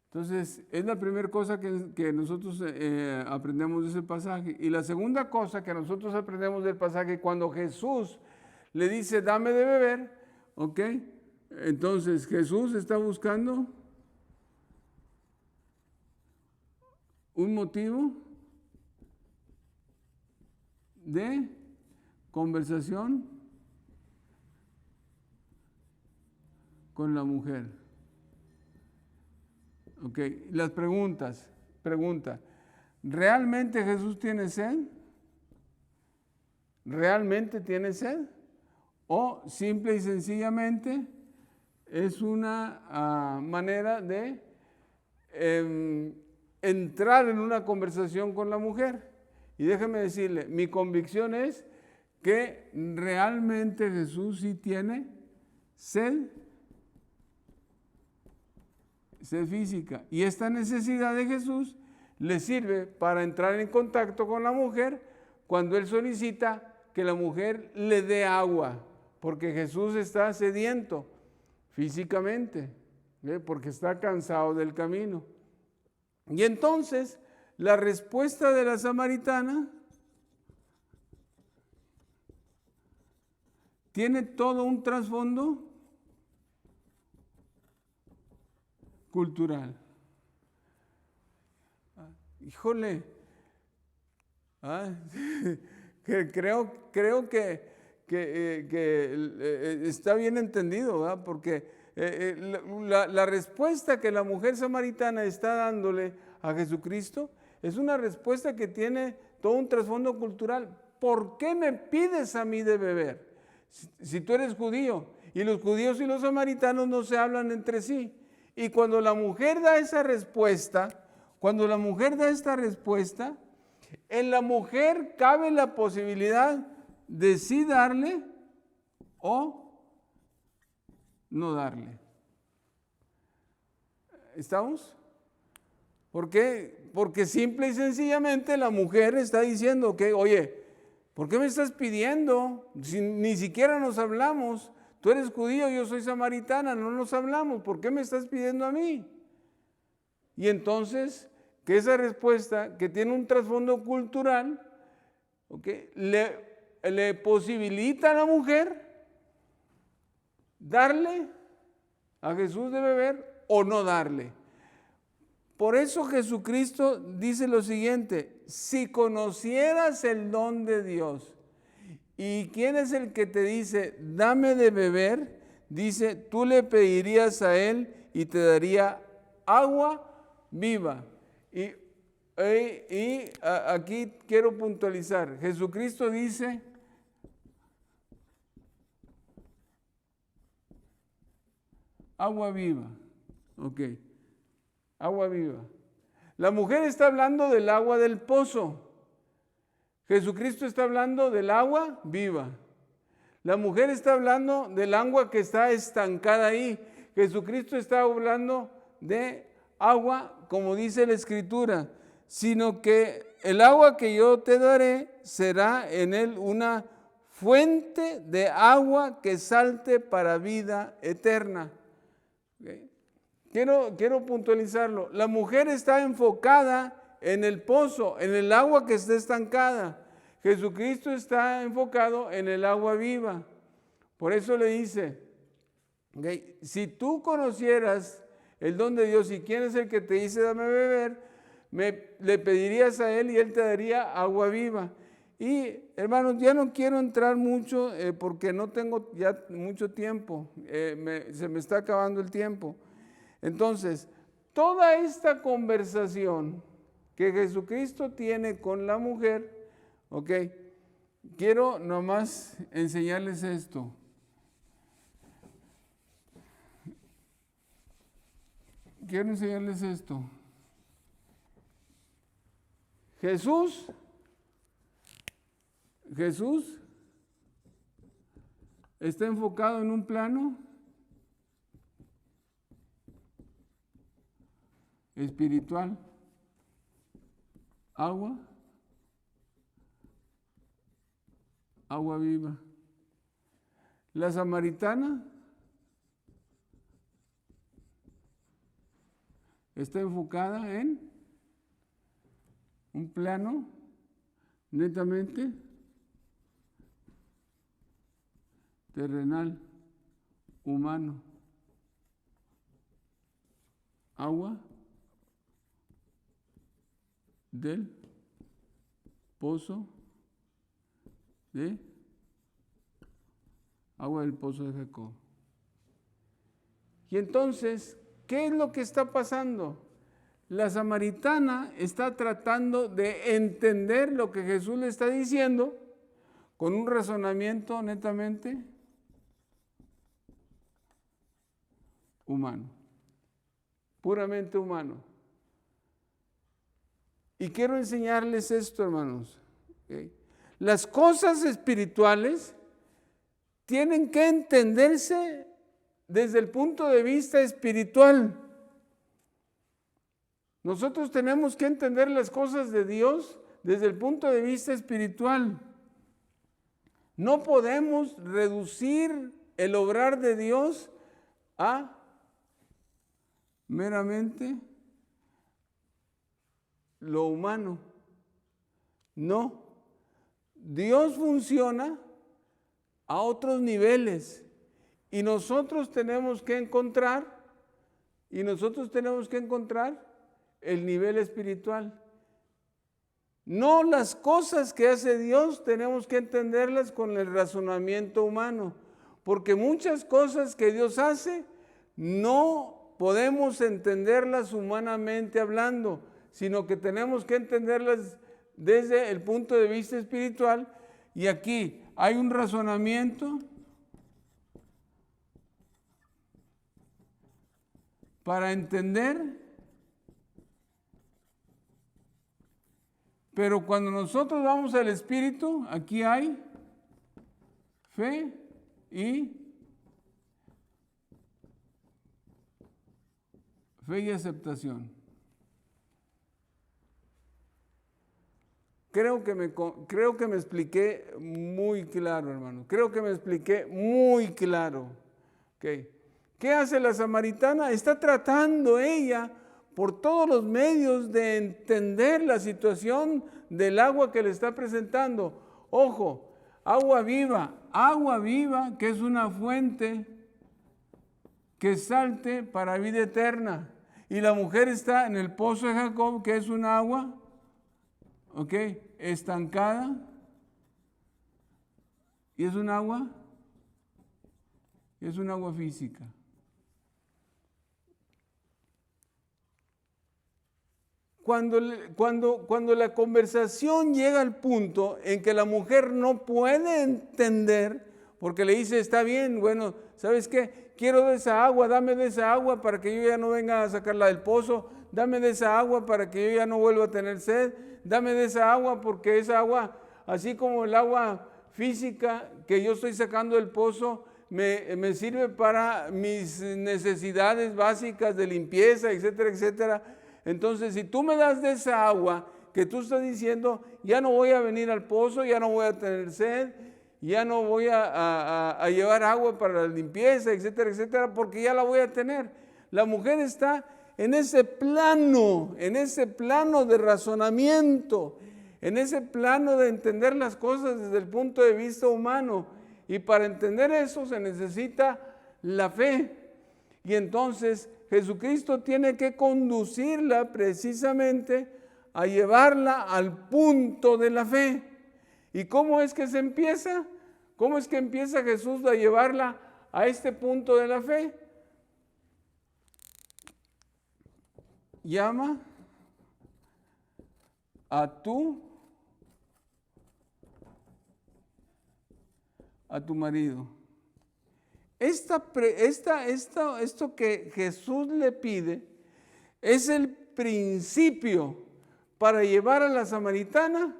Entonces, es la primera cosa que nosotros aprendemos de ese pasaje. Y la segunda cosa que nosotros aprendemos del pasaje, cuando Jesús le dice, dame de beber, ¿ok? Entonces, Jesús está buscando un motivo de conversación con la mujer. Ok, las preguntas. Pregunta, ¿realmente Jesús tiene sed? ¿Realmente tiene sed? ¿O simple y sencillamente es una manera de entrar en una conversación con la mujer? Y déjeme decirle, mi convicción es que realmente Jesús sí tiene sed física. Y esta necesidad de Jesús le sirve para entrar en contacto con la mujer cuando él solicita que la mujer le dé agua, porque Jesús está sediento físicamente, porque está cansado del camino. Y entonces la respuesta de la samaritana tiene todo un trasfondo cultural. Híjole, creo que está bien entendido, ¿verdad? Porque la respuesta que la mujer samaritana está dándole a Jesucristo es una respuesta que tiene todo un trasfondo cultural. ¿Por qué me pides a mí de beber? Si tú eres judío, y los judíos y los samaritanos no se hablan entre sí. Y cuando la mujer da esa respuesta, en la mujer cabe la posibilidad de sí darle o no darle. ¿Estamos? ¿Por qué? Porque simple y sencillamente la mujer está diciendo que, oye, ¿por qué me estás pidiendo? Si ni siquiera nos hablamos. Tú eres judío, yo soy samaritana, no nos hablamos. ¿Por qué me estás pidiendo a mí? Y entonces, que esa respuesta, que tiene un trasfondo cultural, ¿okay?, le posibilita a la mujer darle a Jesús de beber o no darle. Por eso Jesucristo dice lo siguiente: si conocieras el don de Dios, ¿y quién es el que te dice, dame de beber? Dice, tú le pedirías a él y te daría agua viva. Y aquí quiero puntualizar, Jesucristo dice, agua viva. Ok, agua viva. La mujer está hablando del agua del pozo. Jesucristo está hablando del agua viva. La mujer está hablando del agua que está estancada ahí. Jesucristo está hablando de agua, como dice la Escritura, sino que el agua que yo te daré será en él una fuente de agua que salte para vida eterna. ¿Okay? Quiero puntualizarlo. La mujer está enfocada en el pozo, en el agua que está estancada. Jesucristo está enfocado en el agua viva. Por eso le dice, ¿okay?, si tú conocieras el don de Dios y quién es el que te dice dame beber, le pedirías a él y él te daría agua viva. Y hermanos, ya no quiero entrar mucho porque no tengo ya mucho tiempo, se me está acabando el tiempo. Entonces, toda esta conversación que Jesucristo tiene con la mujer, ok, quiero nomás enseñarles esto. Quiero enseñarles esto. Jesús está enfocado en un plano espiritual. Agua viva. La samaritana está enfocada en un plano netamente terrenal, humano. Agua del pozo de Jacob. Y entonces, ¿qué es lo que está pasando? La samaritana está tratando de entender lo que Jesús le está diciendo con un razonamiento netamente humano, puramente humano. Y quiero enseñarles esto, hermanos. ¿Okay? Las cosas espirituales tienen que entenderse desde el punto de vista espiritual. Nosotros tenemos que entender las cosas de Dios desde el punto de vista espiritual. No podemos reducir el obrar de Dios a meramente lo humano. No. Dios funciona a otros niveles y nosotros tenemos que encontrar Y nosotros tenemos que encontrar el nivel espiritual. No las cosas que hace Dios tenemos que entenderlas con el razonamiento humano, porque muchas cosas que Dios hace no podemos entenderlas humanamente hablando, sino que tenemos que entenderlas desde el punto de vista espiritual. Y aquí hay un razonamiento para entender. Pero cuando nosotros vamos al Espíritu, aquí hay fe y aceptación. Creo que me expliqué muy claro, hermano. Creo que me expliqué muy claro. Okay. ¿Qué hace la samaritana? Está tratando ella por todos los medios de entender la situación del agua que le está presentando. Ojo, agua viva, que es una fuente que salte para vida eterna. Y la mujer está en el pozo de Jacob, que es un agua, estancada. Y es un agua física. Cuando la conversación llega al punto en que la mujer no puede entender, porque le dice, está bien, bueno, ¿sabes qué? Quiero de esa agua, dame de esa agua para que yo ya no venga a sacarla del pozo, dame de esa agua para que yo ya no vuelva a tener sed, dame de esa agua porque esa agua, así como el agua física que yo estoy sacando del pozo, me sirve para mis necesidades básicas de limpieza, etcétera, etcétera. Entonces, si tú me das de esa agua que tú estás diciendo, ya no voy a venir al pozo, ya no voy a tener sed, ya no voy a llevar agua para la limpieza, etcétera, etcétera, porque ya la voy a tener. La mujer está en ese plano de razonamiento, en ese plano de entender las cosas desde el punto de vista humano. Y para entender eso se necesita la fe. Y entonces Jesucristo tiene que conducirla precisamente a llevarla al punto de la fe. ¿Y cómo es que se empieza? ¿Cómo es que empieza Jesús a llevarla a este punto de la fe? Llama a tu marido. Esto que Jesús le pide es el principio para llevar a la samaritana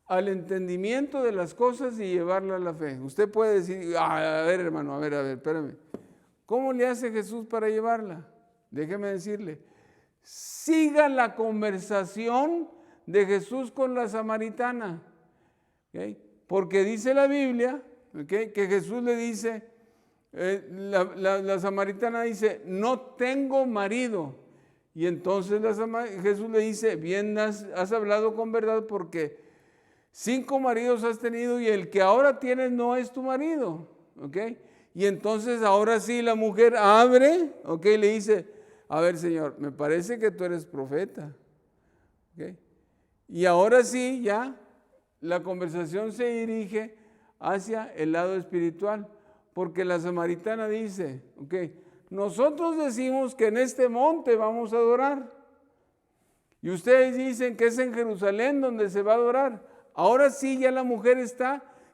al entendimiento de las cosas y llevarla a la fe. Usted puede decir, a ver hermano, a ver, espérame. ¿Cómo le hace Jesús para llevarla? Déjeme decirle, siga la conversación de Jesús con la samaritana. ¿Okay? Porque dice la Biblia, ¿okay?, que Jesús le dice, la samaritana dice, no tengo marido. Y entonces Jesús le dice, bien has hablado con verdad, porque 5 maridos has tenido y el que ahora tienes no es tu marido. ¿Okay? Y entonces ahora sí la mujer abre, ¿okay?, le dice, a ver Señor, me parece que tú eres profeta. ¿Okay? Y ahora sí ya la conversación se dirige hacia el lado espiritual, porque la samaritana dice, nosotros decimos que en este monte vamos a adorar, y ustedes dicen que es en Jerusalén donde se va a adorar. Ahora sí ya la mujer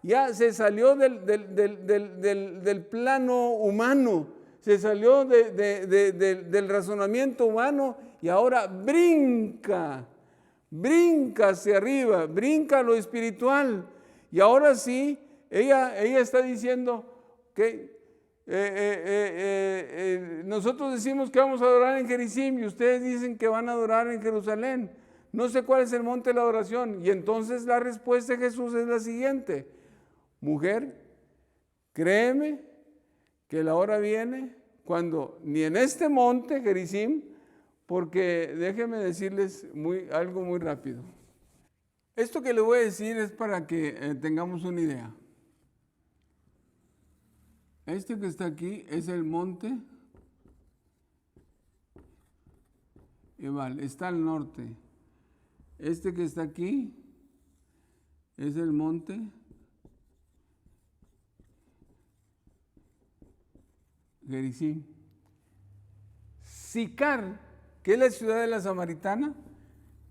ya se salió del plano humano, se salió del razonamiento humano y ahora brinca hacia arriba, brinca a lo espiritual. Y ahora sí, ella está diciendo que nosotros decimos que vamos a adorar en Gerizim y ustedes dicen que van a adorar en Jerusalén. No sé cuál es el monte de la adoración. Y entonces la respuesta de Jesús es la siguiente: mujer, créeme que la hora viene cuando ni en este monte, Gerizim, porque déjenme decirles algo muy rápido. Esto que le voy a decir es para que tengamos una idea. Este que está aquí es el monte Ebal, está al norte. Este que está aquí es el monte Gerizim. Sicar, que es la ciudad de la Samaritana,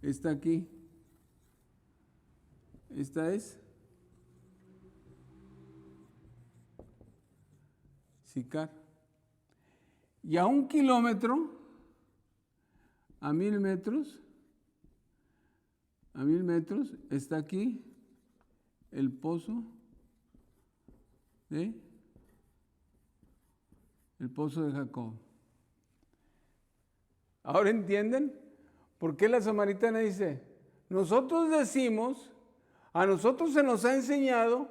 está aquí. Esta es Sicar. Y a 1 kilómetro, a 1000 metros, está aquí el pozo de Jacob. Ahora entienden por qué la samaritana dice, nosotros decimos, a nosotros se nos ha enseñado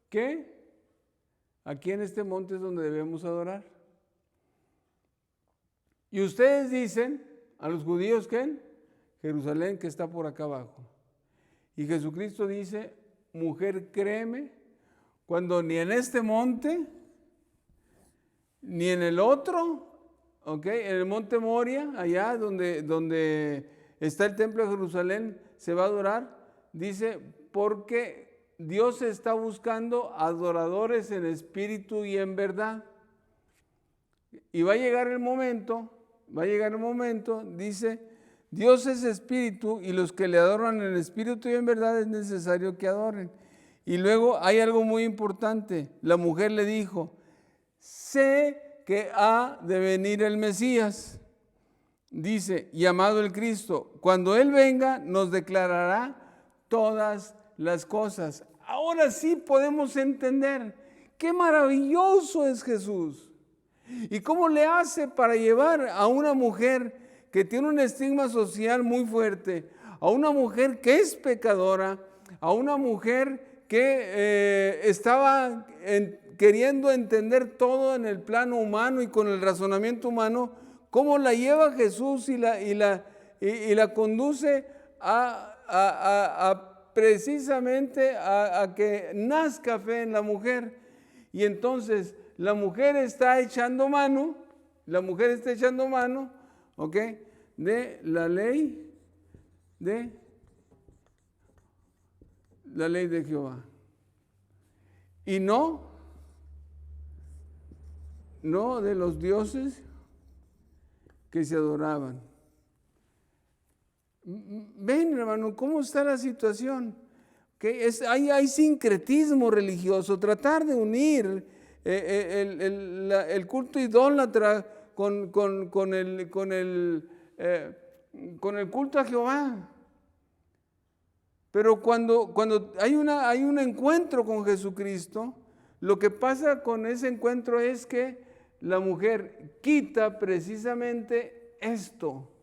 que aquí en este monte es donde debemos adorar. Y ustedes dicen a los judíos que en Jerusalén, que está por acá abajo. Y Jesucristo dice, mujer, créeme, cuando ni en este monte, ni en el otro, en el monte Moria, allá donde está el templo de Jerusalén, se va a adorar, dice, porque Dios está buscando adoradores en espíritu y en verdad. Y va a llegar el momento, dice, Dios es espíritu y los que le adoran en espíritu y en verdad es necesario que adoren. Y luego hay algo muy importante. La mujer le dijo, sé que ha de venir el Mesías. Dice, llamado el Cristo. Cuando Él venga, nos declarará todas las cosas. Ahora sí podemos entender qué maravilloso es Jesús. ¿Y cómo le hace para llevar a una mujer que tiene un estigma social muy fuerte, a una mujer que es pecadora, a una mujer que estaba queriendo entender todo en el plano humano y con el razonamiento humano, cómo la lleva Jesús y la conduce precisamente a que nazca fe en la mujer? Y entonces la mujer está echando mano, de la ley de Jehová. Y no de los dioses que se adoraban. Ven, hermano, ¿cómo está la situación? Hay sincretismo religioso, tratar de unir el culto idólatra con el culto a Jehová. Pero cuando hay un encuentro con Jesucristo, lo que pasa con ese encuentro es que la mujer quita precisamente esto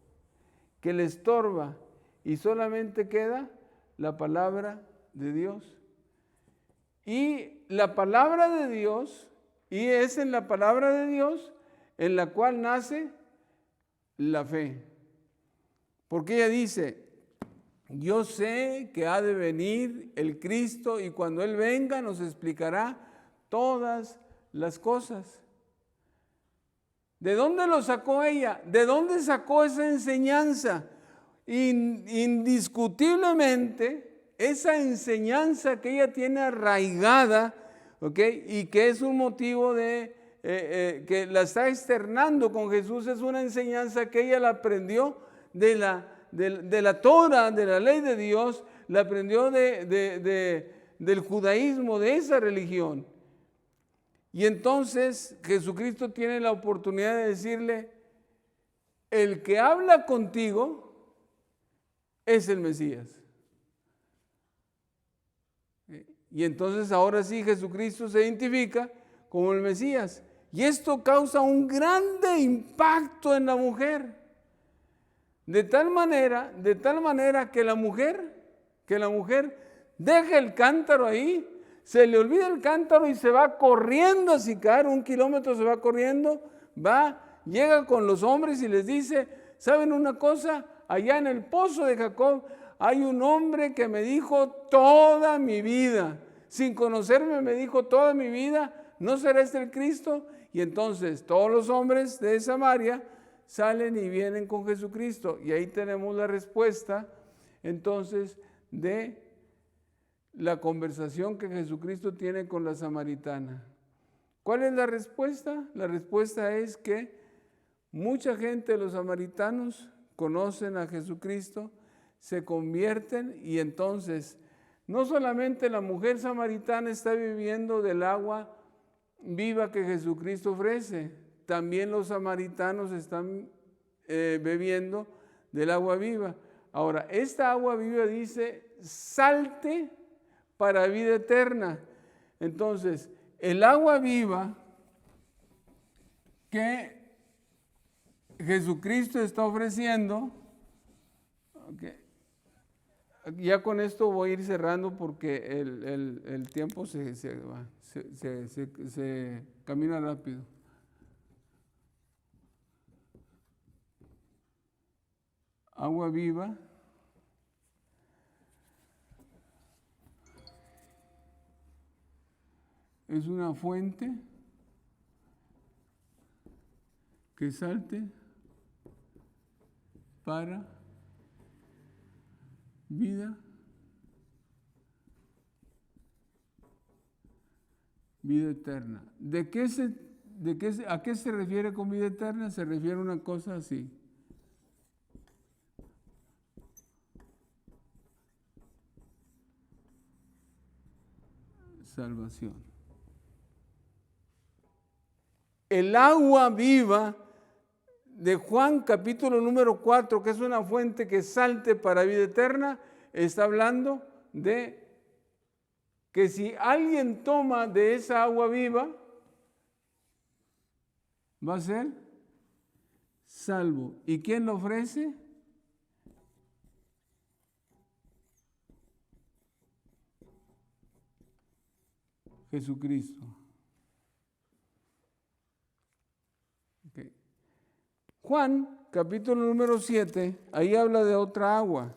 que le estorba y solamente queda la palabra de Dios. Y la palabra de Dios, y es en la palabra de Dios en la cual nace la fe. Porque ella dice, yo sé que ha de venir el Cristo y cuando Él venga nos explicará todas las cosas. ¿De dónde lo sacó ella? ¿De dónde sacó esa enseñanza? Indiscutiblemente, esa enseñanza que ella tiene arraigada, y que es un motivo de que la está externando con Jesús, es una enseñanza que ella la aprendió de la Torah, de la ley de Dios, la aprendió del judaísmo, de esa religión. Y entonces Jesucristo tiene la oportunidad de decirle, el que habla contigo es el Mesías. Y entonces ahora sí Jesucristo se identifica como el Mesías. Y esto causa un grande impacto en la mujer. De tal manera que la mujer deja el cántaro ahí, se le olvida el cántaro y se va corriendo a Sicar, 1 kilómetro se va corriendo, llega con los hombres y les dice, ¿saben una cosa? Allá en el pozo de Jacob hay un hombre que me dijo toda mi vida, sin conocerme me dijo toda mi vida, ¿no será este el Cristo? Y entonces todos los hombres de Samaria salen y vienen con Jesucristo. Y ahí tenemos la respuesta, entonces, de la conversación que Jesucristo tiene con la samaritana. ¿Cuál es la respuesta? La respuesta es que mucha gente, los samaritanos, conocen a Jesucristo, se convierten y entonces no solamente la mujer samaritana está viviendo del agua viva que Jesucristo ofrece, también los samaritanos están bebiendo del agua viva. Ahora, esta agua viva dice, salte para vida eterna. Entonces, el agua viva que Jesucristo está ofreciendo, okay, ya con esto voy a ir cerrando porque el tiempo se camina rápido. Agua viva es una fuente que salte para vida eterna. ¿A qué se refiere con vida eterna? Se refiere a una cosa así. Salvación. El agua viva de Juan capítulo número 4, que es una fuente que salte para vida eterna, está hablando de que si alguien toma de esa agua viva, va a ser salvo. ¿Y quién lo ofrece? Jesucristo. Okay. Juan, capítulo número 7, ahí habla de otra agua.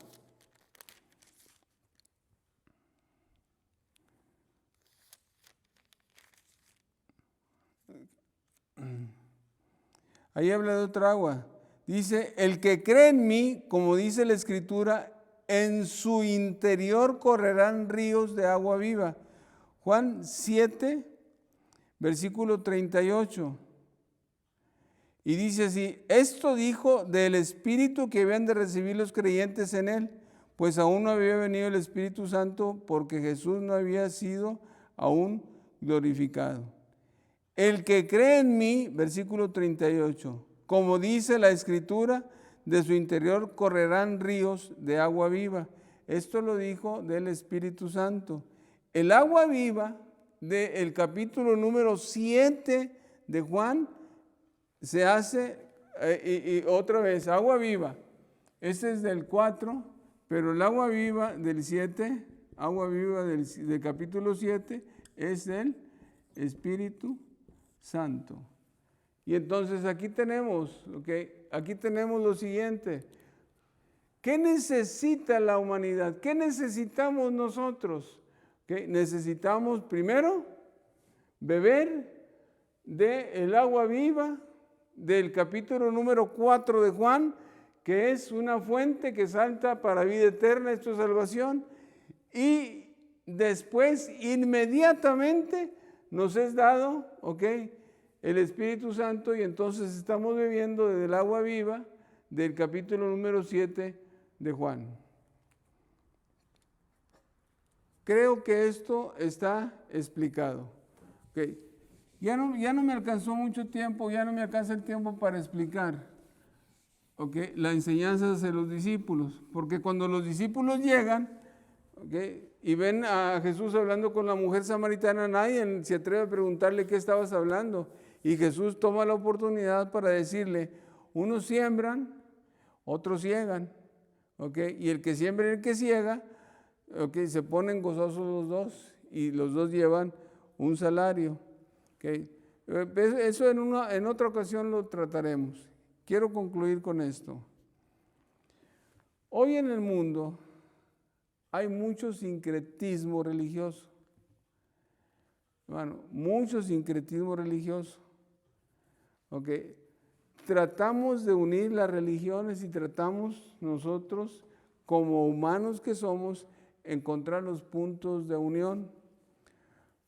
Ahí habla de otra agua. Dice, el que cree en mí, como dice la Escritura, en su interior correrán ríos de agua viva. Juan 7, versículo 38. Y dice así, esto dijo del Espíritu que habían de recibir los creyentes en él, pues aún no había venido el Espíritu Santo porque Jesús no había sido aún glorificado. El que cree en mí, versículo 38, como dice la Escritura, de su interior correrán ríos de agua viva. Esto lo dijo del Espíritu Santo. El agua viva del capítulo número 7 de Juan se hace, y otra vez, agua viva. Este es del 4, pero el agua viva del 7, agua viva del capítulo 7, es el Espíritu Santo. Y entonces aquí tenemos, aquí tenemos lo siguiente. ¿Qué necesita la humanidad? ¿Qué necesitamos nosotros? Necesitamos primero beber del agua viva del capítulo número 4 de Juan, que es una fuente que salta para vida eterna, esto es salvación, y después inmediatamente nos es dado, el Espíritu Santo, y entonces estamos bebiendo del agua viva del capítulo número 7 de Juan. Creo que esto está explicado. Ya no me alcanzó mucho tiempo, ya no me alcanza el tiempo para explicar la enseñanza de los discípulos, porque cuando los discípulos llegan y ven a Jesús hablando con la mujer samaritana, nadie se atreve a preguntarle qué estabas hablando, y Jesús toma la oportunidad para decirle, unos siembran, otros ciegan, y el que siembra y el que ciega, se ponen gozosos los dos, y los dos llevan un salario. Eso en otra ocasión lo trataremos. Quiero concluir con esto. Hoy en el mundo hay mucho sincretismo religioso. Mucho sincretismo religioso. tratamos de unir las religiones y tratamos nosotros, como humanos que somos, encontrar los puntos de unión.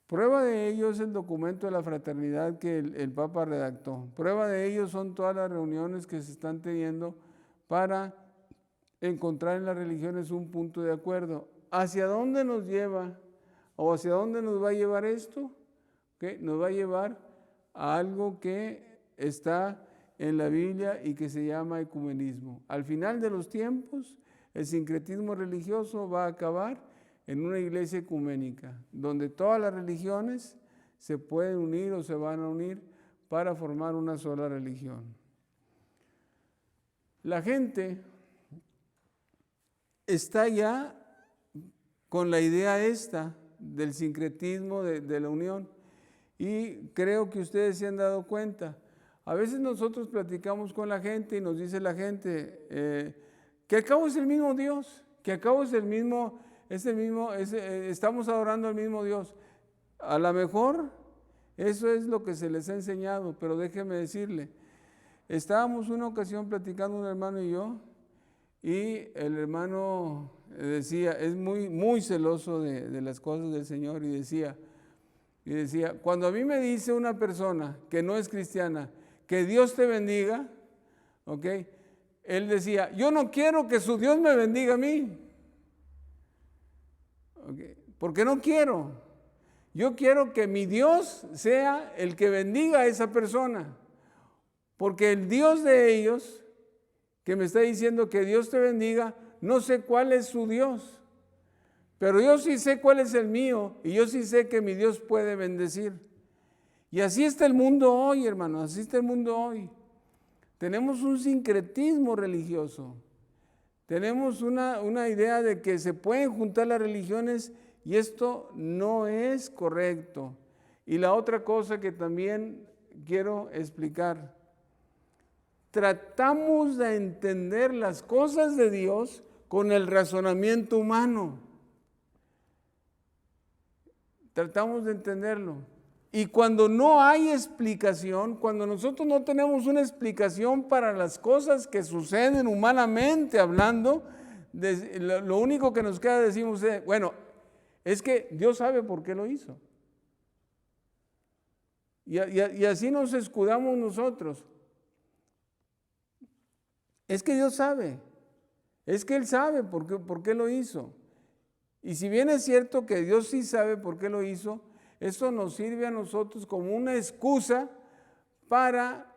Prueba de ello es el documento de la fraternidad que el Papa redactó. Prueba de ello son todas las reuniones que se están teniendo para encontrar en las religiones un punto de acuerdo. ¿Hacia dónde nos lleva o hacia dónde nos va a llevar esto? ¿Qué? Nos va a llevar a algo que está en la Biblia y que se llama ecumenismo. Al final de los tiempos, el sincretismo religioso va a acabar en una iglesia ecuménica, donde todas las religiones se pueden unir o se van a unir para formar una sola religión. La gente está ya con la idea esta del sincretismo, de la unión, y creo que ustedes se han dado cuenta. A veces nosotros platicamos con la gente y nos dice la gente que al cabo es el mismo Dios, que al cabo estamos adorando al mismo Dios. A lo mejor eso es lo que se les ha enseñado, pero déjeme decirle, estábamos una ocasión platicando un hermano y yo, y el hermano decía, es muy celoso de las cosas del Señor, y decía, cuando a mí me dice una persona que no es cristiana, que Dios te bendiga, ¿ok? Él decía, yo no quiero que su Dios me bendiga a mí, ¿okay? Porque no quiero. Yo quiero que mi Dios sea el que bendiga a esa persona, porque el Dios de ellos, que me está diciendo que Dios te bendiga, no sé cuál es su Dios, pero yo sí sé cuál es el mío, y yo sí sé que mi Dios puede bendecir. Y así está el mundo hoy, hermanos, así está el mundo hoy. Tenemos un sincretismo religioso, tenemos una idea de que se pueden juntar las religiones, y esto no es correcto. Y la otra cosa que también quiero explicar, tratamos de entender las cosas de Dios con el razonamiento humano. Tratamos de entenderlo. Y cuando no hay explicación, cuando nosotros no tenemos una explicación para las cosas que suceden humanamente hablando, lo único que nos queda decimos es, bueno, es que Dios sabe por qué lo hizo. Y así nos escudamos nosotros. Es que Dios sabe, es que Él sabe por qué lo hizo. Y si bien es cierto que Dios sí sabe por qué lo hizo, eso nos sirve a nosotros como una excusa para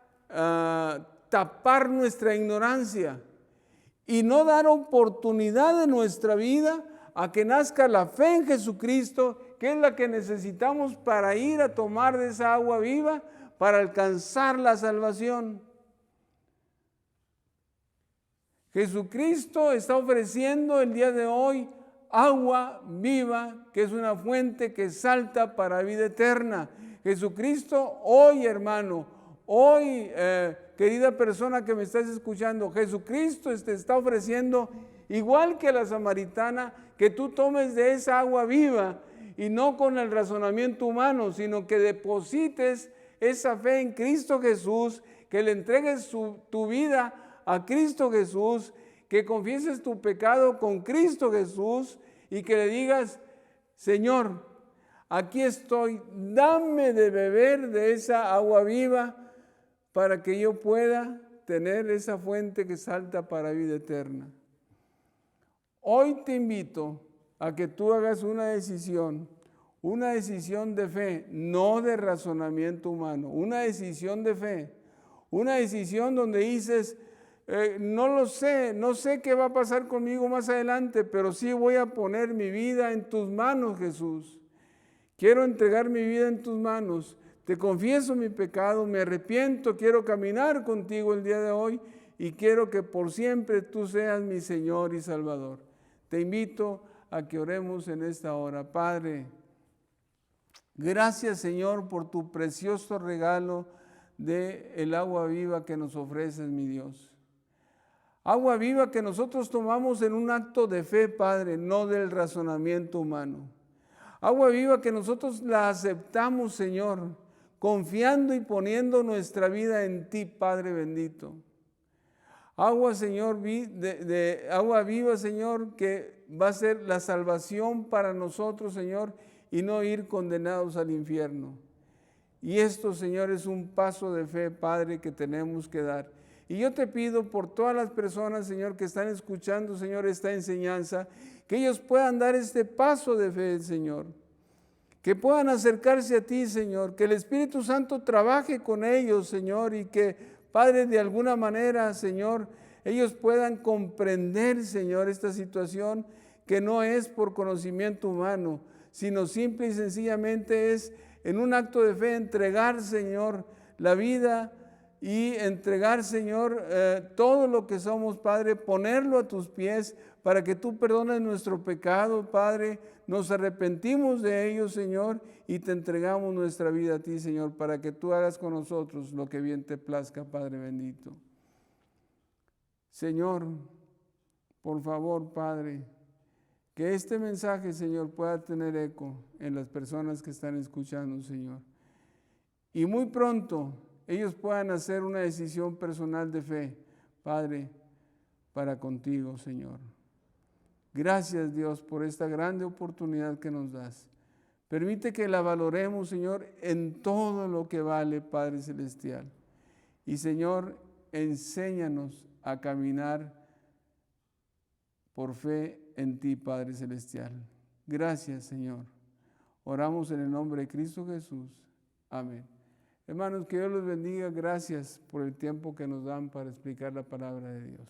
tapar nuestra ignorancia y no dar oportunidad en nuestra vida a que nazca la fe en Jesucristo, que es la que necesitamos para ir a tomar de esa agua viva, para alcanzar la salvación. Jesucristo está ofreciendo el día de hoy agua viva, que es una fuente que salta para vida eterna. Jesucristo hoy, hermano, hoy, querida persona que me estás escuchando, Jesucristo te está ofreciendo, igual que la samaritana, que tú tomes de esa agua viva y no con el razonamiento humano, sino que deposites esa fe en Cristo Jesús, que le entregues tu vida a Cristo Jesús, que confieses tu pecado con Cristo Jesús y que le digas, Señor, aquí estoy, dame de beber de esa agua viva para que yo pueda tener esa fuente que salta para vida eterna. Hoy te invito a que tú hagas una decisión de fe, no de razonamiento humano, una decisión de fe, una decisión donde dices, no lo sé, no sé qué va a pasar conmigo más adelante, pero sí voy a poner mi vida en tus manos, Jesús. Quiero entregar mi vida en tus manos. Te confieso mi pecado, me arrepiento, quiero caminar contigo el día de hoy y quiero que por siempre tú seas mi Señor y Salvador. Te invito a que oremos en esta hora. Padre, gracias, Señor, por tu precioso regalo del agua viva que nos ofreces, mi Dios. Agua viva que nosotros tomamos en un acto de fe, Padre, no del razonamiento humano. Agua viva que nosotros la aceptamos, Señor, confiando y poniendo nuestra vida en ti, Padre bendito. Agua, Señor, agua viva, Señor, que va a ser la salvación para nosotros, Señor, y no ir condenados al infierno. Y esto, Señor, es un paso de fe, Padre, que tenemos que dar. Y yo te pido por todas las personas, Señor, que están escuchando, Señor, esta enseñanza, que ellos puedan dar este paso de fe, Señor. Que puedan acercarse a ti, Señor. Que el Espíritu Santo trabaje con ellos, Señor, y que, Padre, de alguna manera, Señor, ellos puedan comprender, Señor, esta situación que no es por conocimiento humano, sino simple y sencillamente es en un acto de fe entregar, Señor, la vida y entregar, Señor, todo lo que somos, Padre, ponerlo a tus pies para que tú perdones nuestro pecado, Padre. Nos arrepentimos de ellos, Señor, y te entregamos nuestra vida a ti, Señor, para que tú hagas con nosotros lo que bien te plazca, Padre bendito. Señor, por favor, Padre, que este mensaje, Señor, pueda tener eco en las personas que están escuchando, Señor. Y muy pronto ellos puedan hacer una decisión personal de fe, Padre, para contigo, Señor. Gracias, Dios, por esta grande oportunidad que nos das. Permite que la valoremos, Señor, en todo lo que vale, Padre Celestial. Y, Señor, enséñanos a caminar por fe en ti, Padre Celestial. Gracias, Señor. Oramos en el nombre de Cristo Jesús. Amén. Hermanos, que Dios los bendiga. Gracias por el tiempo que nos dan para explicar la palabra de Dios.